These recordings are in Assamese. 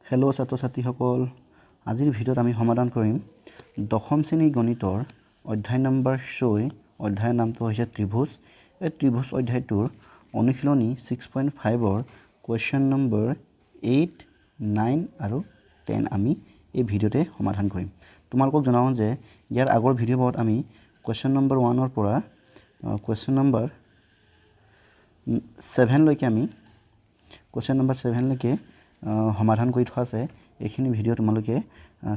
হেল্ল' ছাত্ৰ ছাত্ৰীসকল, আজিৰ ভিডিঅ'ত আমি সমাধান কৰিম দশম শ্ৰেণী গণিতৰ অধ্যায় নম্বৰ 6। অধ্যায়ৰ নামটো হৈছে ত্ৰিভুজ। এই ত্ৰিভুজ অধ্যায়টোৰ অনুশীলনী 6.5ৰ কুৱেশ্যন নম্বৰ 8, 9 আৰু 10 আমি এই ভিডিঅ'তে সমাধান কৰিম। তোমালোকক জনাওঁ যে ইয়াৰ আগৰ ভিডিঅ'বোৰত আমি কুৱেশ্যন নম্বৰ 1ৰ পৰা কুৱেশ্যন নম্বৰ 7লৈকে আমি সমাধান কৰি থোৱা আছে। এইখিনি ভিডিঅ' তোমালোকে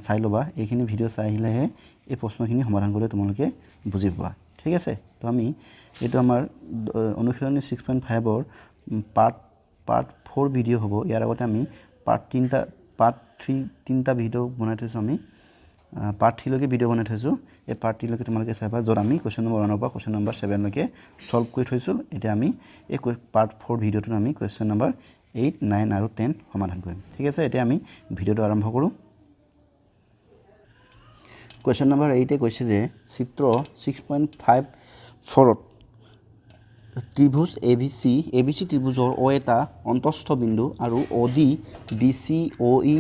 চাই ল'বা। এইখিনি ভিডিঅ' চাই আহিলেহে এই প্ৰশ্নখিনি সমাধান কৰিবলৈ তোমালোকে বুজি পাবা। ঠিক আছে, তো আমি এইটো আমাৰ অনুশীলনী 6.5ৰ পাৰ্ট 4 ভিডিঅ' হ'ব। ইয়াৰ আগতে আমি পাৰ্ট 3 ভিডিঅ' বনাই থৈছোঁ। আমি পাৰ্ট 3লৈকে ভিডিঅ' বনাই থৈছোঁ। এই পাৰ্ট 3লৈকে তোমালোকে চাবা, য'ত আমি কুৱেশ্যন নম্বৰ 1ৰ পৰা কুৱেশ্যন নম্বৰ 7লৈকে ছল্ভ কৰি থৈছোঁ। এতিয়া আমি এই পাৰ্ট 4 ভিডিঅ'টোত আমি কুৱেশ্যন নম্বৰ 8, 9 আৰু 10 সমাধান কৰিম। ঠিক আছে, এতিয়া আমি ভিডিঅ'টো আৰম্ভ কৰোঁ। কুৱেশ্যন নম্বৰ 8 কৈছে যে চিত্ৰ 6.54ত ত্ৰিভুজ ABC ত্ৰিভুজৰ O এটা অন্তস্থ বিন্দু আৰু OD BC OE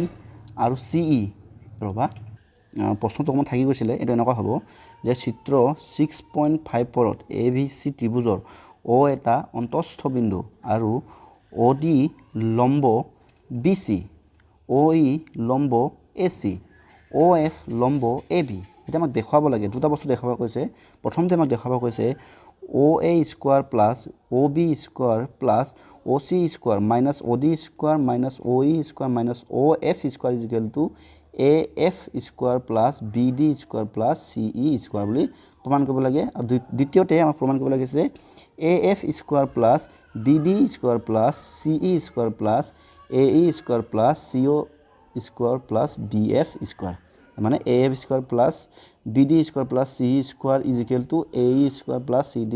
আৰু CE ৰ'বা প্ৰশ্নটো অকণমান থাকি গৈছিলে। এইটো এনেকুৱা হ'ব যে চিত্ৰ 6.54ত ABC ত্ৰিভুজৰ O এটা অন্তস্থ বিন্দু আৰু OD লম্ব BC, OE লম্ব AC, OF লম্ব AB। এতিয়া আমাক দেখুৱাব লাগে, দুটা বস্তু দেখাব কৈছে। প্ৰথমতে আমাক দেখাব কৈছে OA square plus OB square plus OC square minus OD square minus OE square minus OF square is equal two AF square plus BD square plus CE square বুলি প্ৰমাণ কৰিব লাগে। আৰু দ্বিতীয়তে আমাক প্ৰমাণ কৰিব লাগিছে AF square plus BD square plus CE square plus AE square plus CO square plus BF square. মানে AF square plus BD square plus CE square is equal two AE square plus CD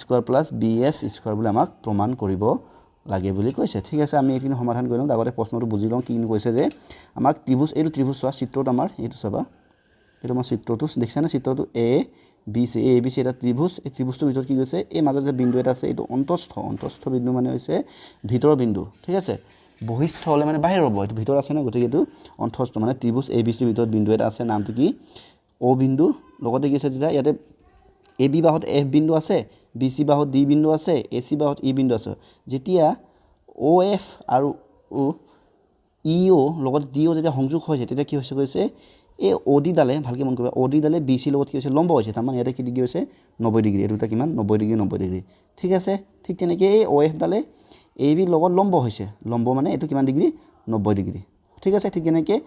square plus BF square বুলি আমাক প্ৰমাণ কৰিব লাগে বুলি কৈছে। ঠিক আছে, আমি এইখিনি সমাধান কৰি লওঁ। আগতে প্ৰশ্নটো বুজি লওঁ। কি কৈছে যে আমাক ত্ৰিভুজ, এইটো ত্ৰিভুজ চোৱা, চিত্ৰত আমাৰ এইটো চাবা, এইটো আমাৰ চিত্ৰটো দেখিছানে? চিত্ৰটো ABC এটা ত্ৰিভুজ। এই ত্ৰিভুজটোৰ ভিতৰত কি কৈছে, এই মাজত যে বিন্দু এটা আছে, এইটো অন্তস্থ বিন্দু মানে হৈছে ভিতৰৰ বিন্দু। ঠিক আছে, বহিস্থ হ'লে মানে বাহিৰ হ'ব, এইটো ভিতৰত আছে ন, গতিকে এইটো অন্তস্থ মানে ত্ৰিভুজ ABCৰ ভিতৰত বিন্দু এটা আছে, নামটো কি O বিন্দু। লগতে কি আছে, তেতিয়া ইয়াতে AB বাহুত F বিন্দু আছে, BC বাহুত D বিন্দু আছে, AC বাহুত E বিন্দু আছে। যেতিয়া OF আৰু EO লগত DO যেতিয়া সংযোগ হৈছে, তেতিয়া কি হৈছে কৈছে, এই OD ডালে, ভালকৈ মন কৰিবা, OD ডালে BC লগত কি হৈছে, লম্ব হৈছে। তাৰমানে ইয়াতে কি ডিগ্ৰী হৈছে, 90 ডিগ্ৰী। এই দুটা কিমান, 90 ডিগ্ৰী। ঠিক আছে, ঠিক তেনেকৈ এই OF ডালে AB লগত লম্ব হৈছে। লম্ব মানে এইটো কিমান ডিগ্ৰী, 90 ডিগ্ৰী। ঠিক আছে, ঠিক তেনেকৈ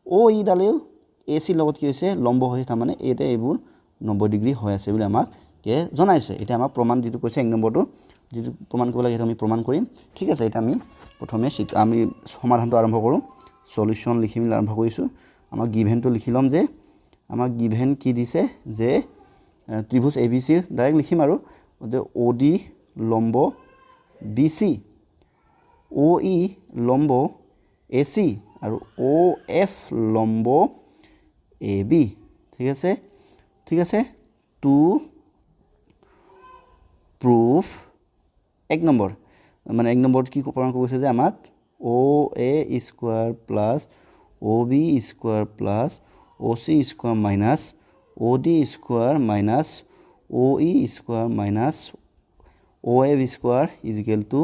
OE ডালেও AC লগত কি হৈছে, লম্ব হৈছে। তাৰমানে এইবোৰ 90 ডিগ্ৰী হৈ আছে বুলি আমাক জনাইছে। এতিয়া আমাক প্ৰমাণ যিটো কৈছে, 1 নম্বৰটো যিটো প্ৰমাণ কৰিব লাগে, সেইটো আমি প্ৰমাণ কৰিম। ঠিক আছে, এতিয়া আমি প্ৰথমে আমি সমাধানটো আৰম্ভ কৰোঁ। সলিউশ্যন লিখি মেলি আৰম্ভ কৰিছোঁ। আমাক গিভেনটো লিখি ল'ম যে আমাক গিভেন কি দিছে, যে ত্ৰিভুজ ABCৰ ডাইৰেক্ট লিখিম আৰু যে OD লম্ব BC, OE লম্ব AC আৰু OF লম্ব AB। ঠিক আছে, টু প্ৰুফ 1 নম্বৰ, মানে 1 নম্বৰত কি প্ৰমাণ কৰিছে যে আমাক OA square plus OB square plus OC square minus OD square minus OE square minus OF square is equal two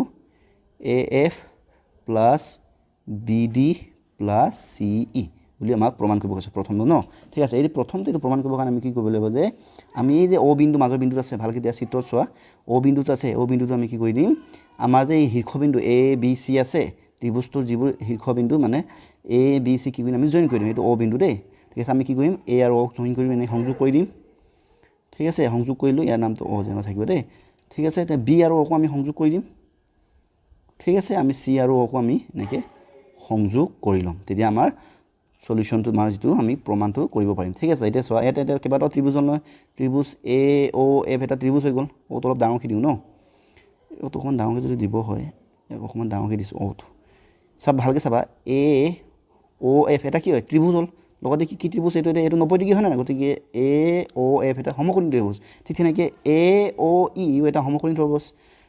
AF plus BD plus CE বুলি আমাক প্ৰমাণ কৰিব কৈছে প্ৰথমটো ন। ঠিক আছে, এই প্ৰথমটো এইটো প্ৰমাণ কৰিবৰ কাৰণে আমি কি কৰিব লাগিব, যে আমি এই যে O বিন্দু, মাজৰ বিন্দুটো আছে, ভালকৈ দিয়া চিত্ৰত চোৱা, O বিন্দুটো আছে। O বিন্দুটো আমি কি কৰি দিম, আমাৰ যে এই শীৰ্ষবিন্দু ABC আছে, ত্ৰিভুজটোৰ যিবোৰ শীৰ্ষবিন্দু মানে ABC কি কৰিম, আমি জইন কৰি দিম। এইটো O বিন্দু দেই। ঠিক আছে, আমি কি কৰিম, A আৰু O জইন কৰিম, এনেকৈ সংযোগ কৰি দিম। ঠিক আছে, সংযোগ কৰিলোঁ, ইয়াৰ নামটো O যেনিবা থাকিব দেই। ঠিক আছে, এতিয়া B আৰু O'কো আমি সংযোগ কৰি দিম। ঠিক আছে, আমি C আৰু O'কো আমি এনেকৈ সংযোগ কৰি ল'ম। তেতিয়া আমাৰ সলিউশ্যনটো, আমাৰ যিটো আমি প্ৰমাণটো কৰিব পাৰিম। ঠিক আছে, এতিয়া চোৱা, ইয়াতে কেইবাটাও ত্ৰিভুজ হ'ল নহয়। ত্ৰিভুজ AOF এটা ত্ৰিভুজ হৈ গ'ল। O'টো অলপ ডাঙৰকৈ দিওঁ ন, O'টো অকণমান ডাঙৰকৈ যদি দিব হয়, অকণমান ডাঙৰকৈ দিছোঁ O'টো। ভালকৈ চাবা, AOF এটা কি হয়, ত্ৰিভুজ হ'ল। লগতে কি ত্ৰিভুজ, এইটো 90 ডিগ্ৰী হয় নাই, গতিকে AOF এটা সমকোণী ত্ৰিভুজ। ঠিক তেনেকৈ AOE এটা সমকোণী ত্ৰিভুজ।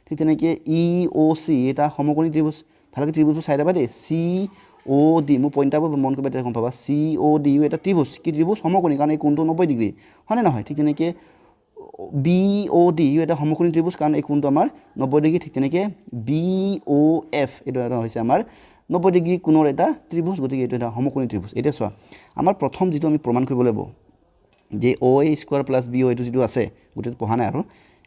ঠিক তেনেকৈ EOC এটা সমকোণী ত্ৰিভুজ। ভালকৈ ত্ৰিভুজবোৰ চাই ল'বা দেই। অ' ডি মোৰ পইণ্টাৰবোৰ মন কৰিব তেতিয়া গম পাবা চি অ' ডি এটা ত্ৰিভুজ কি ত্ৰিভুজ সমকোণী কাৰণ এই কোণটো 90 ডিগ্ৰী হয়নে নহয় ঠিক তেনেকৈ বি অ' ডি এটা সমকোণী ত্ৰিভুজ কাৰণ এই কোণটো আমাৰ 90 ডিগ্ৰী ঠিক তেনেকৈ বি অ' এফ এইটো এটা হৈছে আমাৰ 90 ডিগ্ৰী কোণৰ এটা ত্ৰিভুজ গতিকে এইটো এটা সমকোণী ত্ৰিভুজ এতিয়া চোৱা আমাৰ প্ৰথম যিটো আমি প্ৰমাণ কৰিব লাগিব যে অ' এ স্কোৱাৰ প্লাছ বি অ' এইটো যিটো আছে গোটেইটো পঢ়া নাই আৰু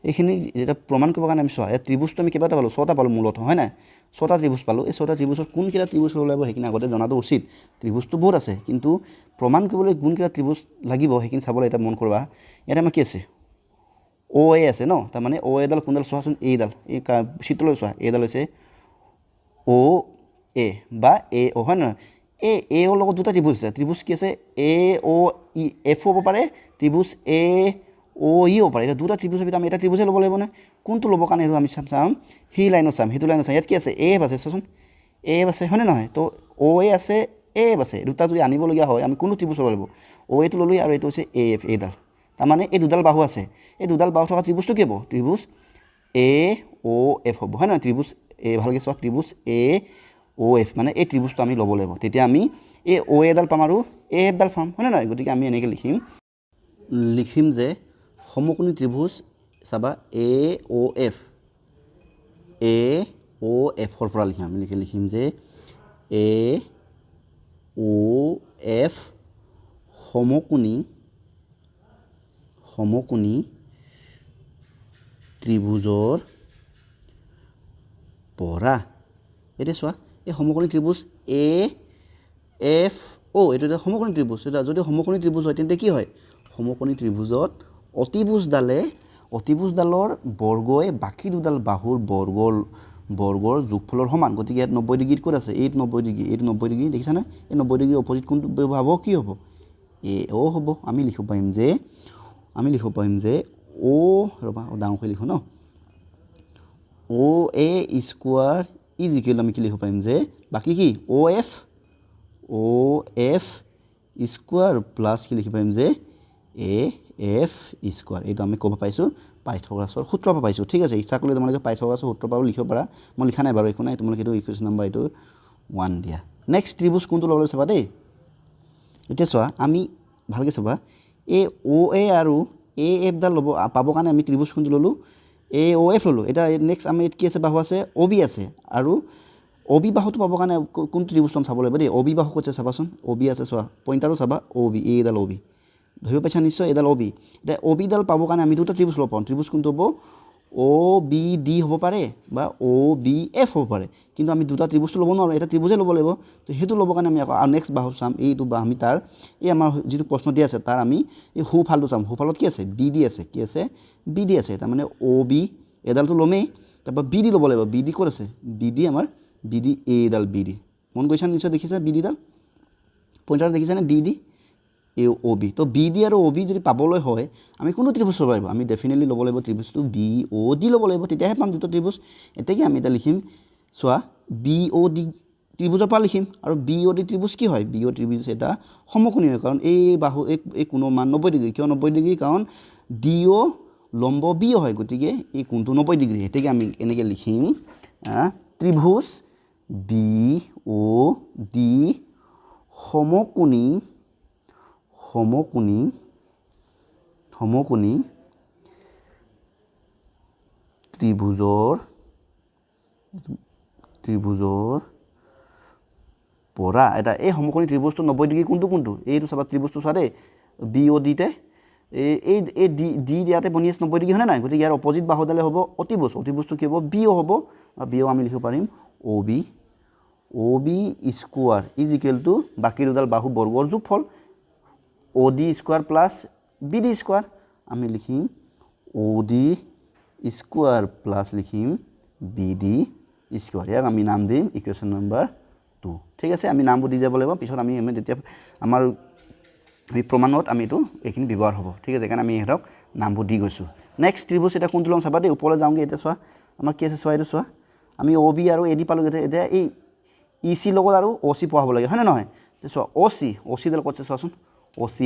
এইখিনি যেতিয়া প্ৰমাণ কৰিবৰ কাৰণে আমি চোৱা এই ত্ৰিভুজটো আমি কেইবাটা পালোঁ 6টা পালোঁ মূলতঃ হয় নাই 6টা ত্ৰিভুজ পালোঁ এই 6টা ত্ৰিভুজৰ কোনকেইটা ত্ৰিভুজ হ'ব লাগিব সেইখিনি আগতে জনাটো উচিত ত্ৰিভুজটো বহুত আছে কিন্তু প্ৰমাণ কৰিবলৈ কোনকেইটা ত্ৰিভুজ লাগিব সেইখিনি চাবলৈ এটা মন কৰিবা ইয়াতে আমাৰ কি আছে অ' এ আছে ন তাৰমানে অ' এডাল কোনডাল চোৱাচোন এইডাল এই চিত্ৰলৈ চোৱা এইডাল হৈছে অ' এ বা এ অ' হয় নহয় এই এ অ' লগত দুটা ত্ৰিভুজ আছে ত্ৰিভুজ কি আছে এ অ' ই এফ হ'ব পাৰে ত্ৰিভুজ এ অ' ই হ'ব পাৰে এতিয়া দুটা ত্ৰিভুজৰ ভিতৰত আমি এটা ত্ৰিভুজে ল'ব লাগিব নহয় কোনটো ল'বৰ কাৰণে সেইটো আমি চাম সেই লাইনত চাম সেইটো লাইনত চাম ইয়াত কি আছে এ এফ আছে চোৱাচোন এ এফ আছে হয়নে নহয় তো অ' এ আছে এ এফ আছে দুটা যদি আনিবলগীয়া হয় আমি কোনটো ত্ৰিভুজ ল'ব লাগিব অ' এটো ল'লোঁ আৰু এইটো হৈছে এ এফ এইডাল তাৰমানে এই দুডাল বাহু আছে এই দুডাল বাহু থকা ত্ৰিভুজটো কি হ'ব ত্ৰিভুজ এ অ' এফ হ'ব হয় নহয় ত্ৰিভুজ এ ভালকৈ চোৱা ত্ৰিভুজ এ অ' এফ মানে এই ত্ৰিভুজটো আমি ল'ব লাগিব তেতিয়া আমি এই অ' এডাল পাম আৰু এ এফডাল পাম হয়নে নহয় গতিকে আমি এনেকৈ লিখিম যে সমকোণী ত্ৰিভুজ চাবা এ অ' এফৰ পৰা লিখিম আমি লিখিম যে এ অ' এফ সমকোণী ত্ৰিভুজৰ পৰা এতিয়া চোৱা এই সমকোণী ত্ৰিভুজ এ এফ অ' এইটো এটা সমকোণী ত্ৰিভুজ এটা যদি সমকোণী ত্ৰিভুজ হয় তেন্তে কি হয় সমকোণী ত্ৰিভুজত অতিভুজডালৰ বৰ্গই বাকী দুডাল বাহুৰ বৰ্গৰ যোগফলৰ সমান গতিকে ইয়াত 90 ডিগ্ৰীত ক'ত আছে এইটো 90 ডিগ্ৰী এইটো 90 ডিগ্ৰী দেখিছানে এই 90 ডিগ্ৰীৰ অপজিট কোনটো ব্যৱহাৰ হ'ব কি হ'ব এ অ' হ'ব আমি লিখিব পাৰিম যে অ' ৰ'বা ডাঙৰকৈ লিখোঁ ন অ' এ স্কোৱাৰ ইজ ইকুৱেল আমি কি লিখিব পাৰিম যে বাকী কি অ' এফ স্কোৱাৰ প্লাছ কি লিখিব পাৰিম যে এ এফ স্কোৱাৰ এইটো আমি ক'ব পাইছোঁ পাইথাগোৰাছৰ সূত্ৰৰ পৰা পাইছোঁ ঠিক আছে ইচ্ছা কৰিলে তোমালোকে পাইথাগোৰাছৰ সূত্ৰৰ পৰাও লিখিব পাৰা মই লিখা নাই বাৰু একো নাই তোমালোকে এইটো ইকুৱেশ্যন নম্বৰ এইটো 1 দিয়া নেক্সট ত্ৰিভুজ কোনটো ল'বলৈ চাবা দেই এতিয়া চোৱা আমি ভালকৈ চাবা এই অ' এ আৰু এ এফডাল পাবৰ কাৰণে আমি ত্ৰিভুজ কোনটো ল'লোঁ এ অ' এফ ল'লোঁ এতিয়া নেক্সট আমি কি আছে বাহু আছে অ' বি আছে আৰু অ' বি বাহুটো পাবৰ কাৰণে কোনটো ত্ৰিভুজ ল'ম চাব লাগিব দেই অ' বি বাহু কৈছে চাবাচোন অ' বি আছে চোৱা পইণ্টাৰটো চাবা অ' বি এইডাল অ' বি ধৰিব পাইছা নিশ্চয় এইডাল অ' বি এতিয়া অ' বিডাল পাবৰ কাৰণে আমি দুটা ত্ৰিভুজ ল'ব পাৰোঁ ত্ৰিভুজ কোনটো হ'ব অ' বি ডি হ'ব পাৰে বা অ' বি এফ হ'ব পাৰে কিন্তু আমি দুটা ত্ৰিভুজটো ল'ব নোৱাৰোঁ এটা ত্ৰিভুজে ল'ব লাগিব তো সেইটো ল'বৰ কাৰণে আমি আকৌ নেক্সট বাহু চাম এইটো বা আমি তাৰ এই আমাৰ যিটো প্ৰশ্ন দিয়া আছে তাৰ আমি এই সোঁফালটো চাম সোঁফালত কি আছে বি ডি আছে কি আছে বি ডি আছে তাৰমানে অ' বি এডালটো ল'মেই তাৰপৰা বি ডি ল'ব লাগিব বি ডি ক'ত আছে বি ডি আমাৰ বি ডি এইডাল বি ডি মন কৰিছা নিশ্চয় দেখিছা বি ডিডাল পইণ্টাৰ দেখিছানে বি ডি এ অ' বি তো বি ডি আৰু অ' বি যদি পাবলৈ হয় আমি কোনটো ত্ৰিভুজ ল'ব লাগিব আমি ডেফিনেটলি ল'ব লাগিব ত্ৰিভুজটো বি অ' ডি ল'ব লাগিব তেতিয়াহে পাম দুটা ত্ৰিভুজ এতেকে আমি এটা লিখিম চোৱা বি অ' ডি ত্ৰিভুজৰ পৰা লিখিম আৰু বি অ' ডি ত্ৰিভুজ কি হয় বি অ' ত্ৰিভুজ এটা সমকোণী হয় কাৰণ এই বাহু এই কোণৰ মান 90 ডিগ্ৰী কিয় 90 ডিগ্ৰী কাৰণ ডি অ' লম্ব বি অ' হয় গতিকে এই কোণটো 90 ডিগ্ৰী এতেকে আমি এনেকৈ লিখিম ত্ৰিভুজ বি অ' ডি সমকোণী ত্ৰিভুজৰ পৰা এটা এই সমকোণী ত্ৰিভুজটো 90 ডিগ্ৰী কোনটো এইটো চাবা ত্ৰিভুজটো চোৱা দেই বি অ' ডিতে এই ডি দিয়াতে বনি আছে 90 ডিগ্ৰী হয়নে নাই গতিকে ইয়াৰ অপজিট বাহুডালে হ'ব অতিভুজটো কি হ'ব বি অ' হ'ব আৰু বি অ' আমি লিখিব পাৰিম অ' B square is equal to বাকী দুডাল বাহু বৰ্গৰ যোগফল অ' D square plus B D square আমি লিখিম অ' ডি স্কোৱাৰ প্লাছ লিখিম বি ডি স্কোৱাৰ ইয়াক আমি নাম দিম ইকুৱেশ্যন নম্বৰ 2 ঠিক আছে আমি নামবোৰ দি যাব লাগিব পিছত আমি যেতিয়া আমাৰ প্ৰমাণত আমি এইখিনি ব্যৱহাৰ হ'ব ঠিক আছে সেইকাৰণে আমি ইহঁতক নামবোৰ দি গৈছোঁ নেক্সট ত্ৰিভুজ এটা কোনটো ল'ম চাবা দেই ওপৰলৈ যাওঁগৈ এতিয়া চোৱা আমাৰ কি আছে চোৱা এইটো চোৱা আমি অ' বি আৰু এ ডি পালোঁ এতিয়া এই ই চি লগত আৰু অ' চি পোৱা হ'ব লাগে হয়নে নহয় চোৱা অ' চিডাল ক'ত আছে চোৱাচোন অ' চি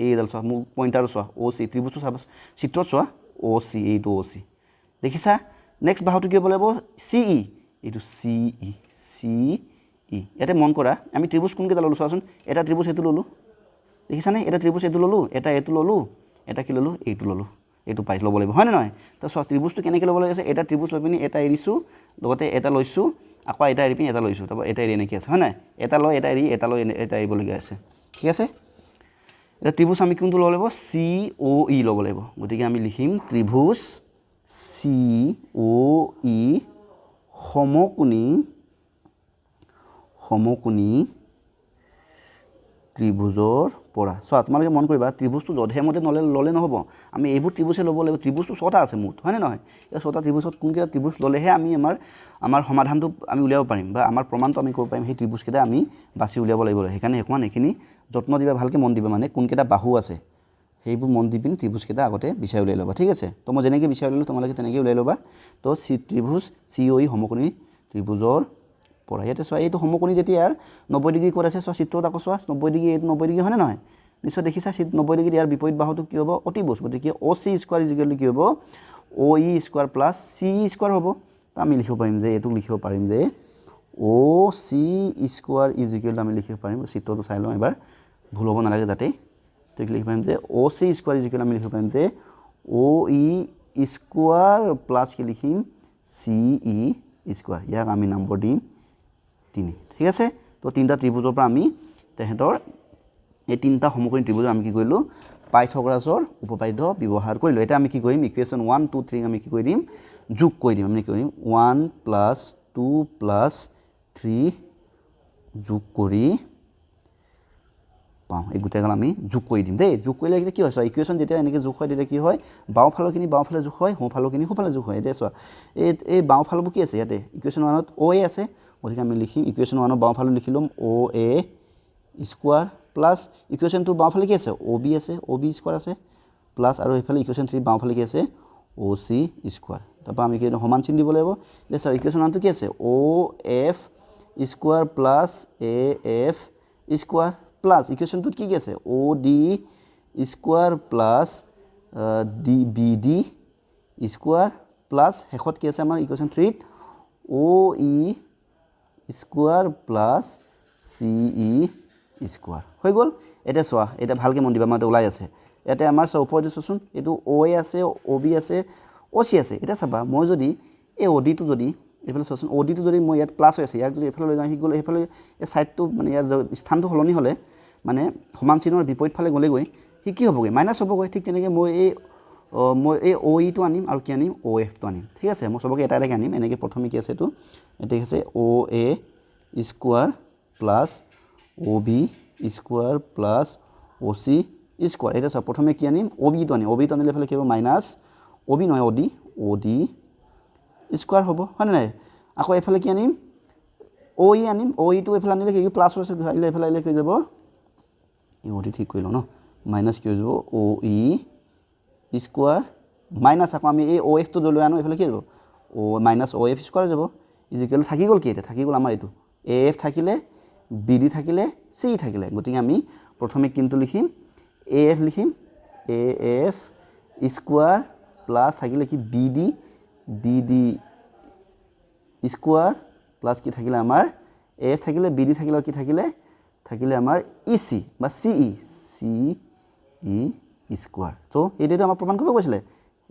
এইডাল চোৱা মোৰ পইণ্টাৰটো চোৱা অ' চি ত্ৰিভুজটো চাবা চিত্ৰত চোৱা অ' চি এইটো অ' চি দেখিছা নেক্সট বাহুটো কি হ'ব লাগিব চি ই এইটো চি ই ইয়াতে মন কৰা আমি ত্ৰিভুজ কোনকেইটা ল'লোঁ চোৱাচোন এটা ত্ৰিভুজ এইটো ল'লোঁ দেখিছানে এটা ত্ৰিভুজ এইটো ল'লোঁ এটা এইটো ল'লোঁ এটা কি ল'লোঁ এইটো ল'লোঁ এইটো পাই ল'ব লাগিব হয়নে নহয় তো চোৱা ত্ৰিভুজটো কেনেকৈ ল'ব লাগিছে এটা ত্ৰিভুজ লৈ পিনি এটা এৰিছোঁ লগতে এটা লৈছোঁ আকৌ এটা এৰি পিনি এটা লৈছোঁ তাৰপৰা এটা এৰি এনেকৈ আছে হয় নাই এটা লৈ এটা এৰি এটা লৈ এটা এৰিবলগীয়া আছে ঠিক আছে এটা ত্ৰিভুজ আমি কোনটো ল'ব লাগিব চি অ' ই ল'ব লাগিব গতিকে আমি লিখিম ত্ৰিভুজ চি অ' ই সমকোণী ত্ৰিভুজৰ পৰা চোৱা তোমালোকে মন কৰিবা ত্ৰিভুজটো যধে মধে ল'লে নহ'ব আমি এইবোৰ ত্ৰিভুজে ল'ব লাগিব ত্ৰিভুজটো 6টা আছে মুঠ হয়নে নহয় এই 6টা ত্ৰিভুজত কোনকেইটা ত্ৰিভুজ ল'লেহে আমি আমাৰ সমাধানটো আমি উলিয়াব পাৰিম বা আমাৰ প্ৰমাণটো আমি কৰিব পাৰিম সেই ত্ৰিভুজকেইটা আমি বাছি উলিয়াব লাগিব সেইকাৰণে অকণমান এইখিনি যত্ন দিবা ভালকৈ মন দিবা মানে কোনকেইটা বাহু আছে সেইবোৰ মন দি পিনি ত্ৰিভুজকেইটা আগতে বিচাৰি উলিয়াই ল'বা ঠিক আছে তো মই যেনেকৈ বিচাৰি উলিয়ালোঁ তোমালোকে তেনেকৈ উলিয়াই ল'বা তো ত্ৰিভুজ চি অ' ই সমকোণী ত্ৰিভুজৰ পৰা ইয়াতে চোৱা এইটো সমকোণী যেতিয়া ইয়াৰ 90 ডিগ্ৰী ক'ত আছে চোৱা চিত্ৰত আকৌ চোৱা 90 ডিগ্ৰী এইটো 90 ডিগ্ৰী হয়নে নহয় নিশ্চয় দেখিছা 90 ডিগ্ৰী ইয়াৰ বিপৰীত বাহুটো কি হ'ব অতিভুজ গতিকে অ' চি স্কোৱাৰ ইজিকেল কি হ'ব অ' E square plus C square হ'ব তো আমি লিখিব পাৰিম যে এইটো লিখিব পাৰিম যে অ' চি স্কোৱাৰ ইজিকেল আমি লিখিব পাৰিম চিত্ৰটো চাই লওঁ এবাৰ ভুল হ'ব নালাগে যাতে তো লিখিব পাৰিম যে অ' চি স্কোৱাৰ ইজিকেল আমি লিখিব পাৰিম যে অ' ই স্কোৱাৰ প্লাছ কি লিখিম চি ই স্কোৱাৰ ইয়াক আমি নম্বৰ দিম 3 ঠিক আছে তো তিনিটা ত্ৰিভুজৰ পৰা আমি তেহেঁতৰ এই তিনিটা সমকোণী ত্ৰিভুজ আমি কি কৰিলোঁ পাইথাগোৰাছৰ উপপাদ্য ব্যৱহাৰ কৰিলোঁ এতিয়া আমি কি কৰিম ইকুৱেশ্যন 1 2 3 আমি কি কৰি দিম যোগ কৰি দিম আমি কি কৰিম 1 + 2 + 3 যোগ কৰি পাওঁ এই গোটেইগাল আমি যোগ কৰি দিম দেই যোগ কৰিলে কি হয় চোৱা ইকুৱেশ্যন যেতিয়া এনেকৈ যোগ হয় তেতিয়া কি হয় বাওঁফালৰখিনি বাওঁফালে যোগ হয় সোঁফালৰখিনি সোঁফালে যোগ হয় এতিয়া চোৱা এই বাওঁফালবোৰ কি আছে ইয়াতে ইকুৱেশ্যন 1ত অ' এ আছে গতিকে আমি লিখিম ইকুৱেশ্যন 1ৰ বাওঁফালে লিখি ল'ম অ' এ স্কোৱাৰ প্লাছ ইকুৱেশ্যন 2 বাওঁফালে কি আছে অ' বি আছে অ' বি স্কোৱাৰ আছে প্লাছ আৰু এইফালে ইকুৱেশ্যন 3 বাওঁফালে কি আছে অ' চি স্কোৱাৰ তাৰপৰা আমি কি সমান চিন দিব লাগিব এতিয়া চাওঁ ইকুৱেশ্যন 1টো কি আছে অ' F square plus A F square plus equation 2ত কি আছে অ' D square plus D B D square plus শেষত কি আছে আমাৰ ইকুৱেশ্যন 3ত অ' E square plus C E square হৈ গ'ল এতিয়া চোৱা এতিয়া ভালকৈ মন দিবা আমাৰ ওলাই আছে ইয়াতে আমাৰ চোৱা ওপৰতে চোৱাচোন এইটো অ' এ আছে অ' বি আছে অ' চি আছে এতিয়া চাবা মই যদি এই অ' ডিটো যদি এইফালে চোৱাচোন অ' ডিটো যদি মই ইয়াত প্লাছ হৈ আছে ইয়াক যদি এইফালে লৈ যাওঁ সি গ'লে সেইফালে এই ছাইডটো মানে ইয়াৰ স্থানটো সলনি হ'লে মানে সমান চিনৰ বিপৰীত ফালে গ'লেগৈ সি কি হ'বগৈ মাইনাছ হ'বগৈ ঠিক তেনেকৈ মই এই অ' ইটো আনিম আৰু কি আনিম অ' এফটো আনিম ঠিক আছে মই চবকে এটা এটাকৈ আনিম এনেকৈ প্ৰথমে কি আছে এইটো ঠিক আছে অ' এ স্কোৱাৰ প্লাছ অ' বি স্কোৱাৰ প্লাছ অ' চি স্কোৱাৰ এতিয়া চোৱা প্ৰথমে কি আনিম অ' বিটো আনিম অ' বিটো আনিলে এইফালে কি হ'ব মাইনাছ অ' বি নহয় অ' ডি স্কোৱাৰ হ'ব হয়নে নাই আকৌ এইফালে কি আনিম অ' ই আনিম অ' ইটো এইফালে আনিলে কি প্লাছ হৈছে আহিলে এইফালে আহিলে কি যাব এই অ' ডি ঠিক কৰি লওঁ ন মাইনাছ কি হৈ যাব অ' ই স্কোৱাৰ মাইনাছ আকৌ আমি এই অ' এফটো লৈ আনো এইফালে কি যাব অ' মাইনাছ অ' এফ স্কোৱাৰ যাব ইজিকেল থাকি গ'ল কি এতিয়া থাকি গ'ল আমাৰ এইটো এ এফ থাকিলে বি ডি থাকিলে চি থাকিলে গতিকে আমি প্ৰথমে কিন্তু লিখিম এ এফ লিখিম এ এফ স্কোৱাৰ প্লাছ থাকিলে কি বি ডি স্কোৱাৰ প্লাছ কি থাকিলে আমাৰ এ এফ থাকিলে বি ডি থাকিলে আৰু কি থাকিলে আমাৰ ই চি বা চি ই স্কোৱাৰ ত' এইটোৱে আমাৰ প্ৰমাণ কৰিব কৈছিলে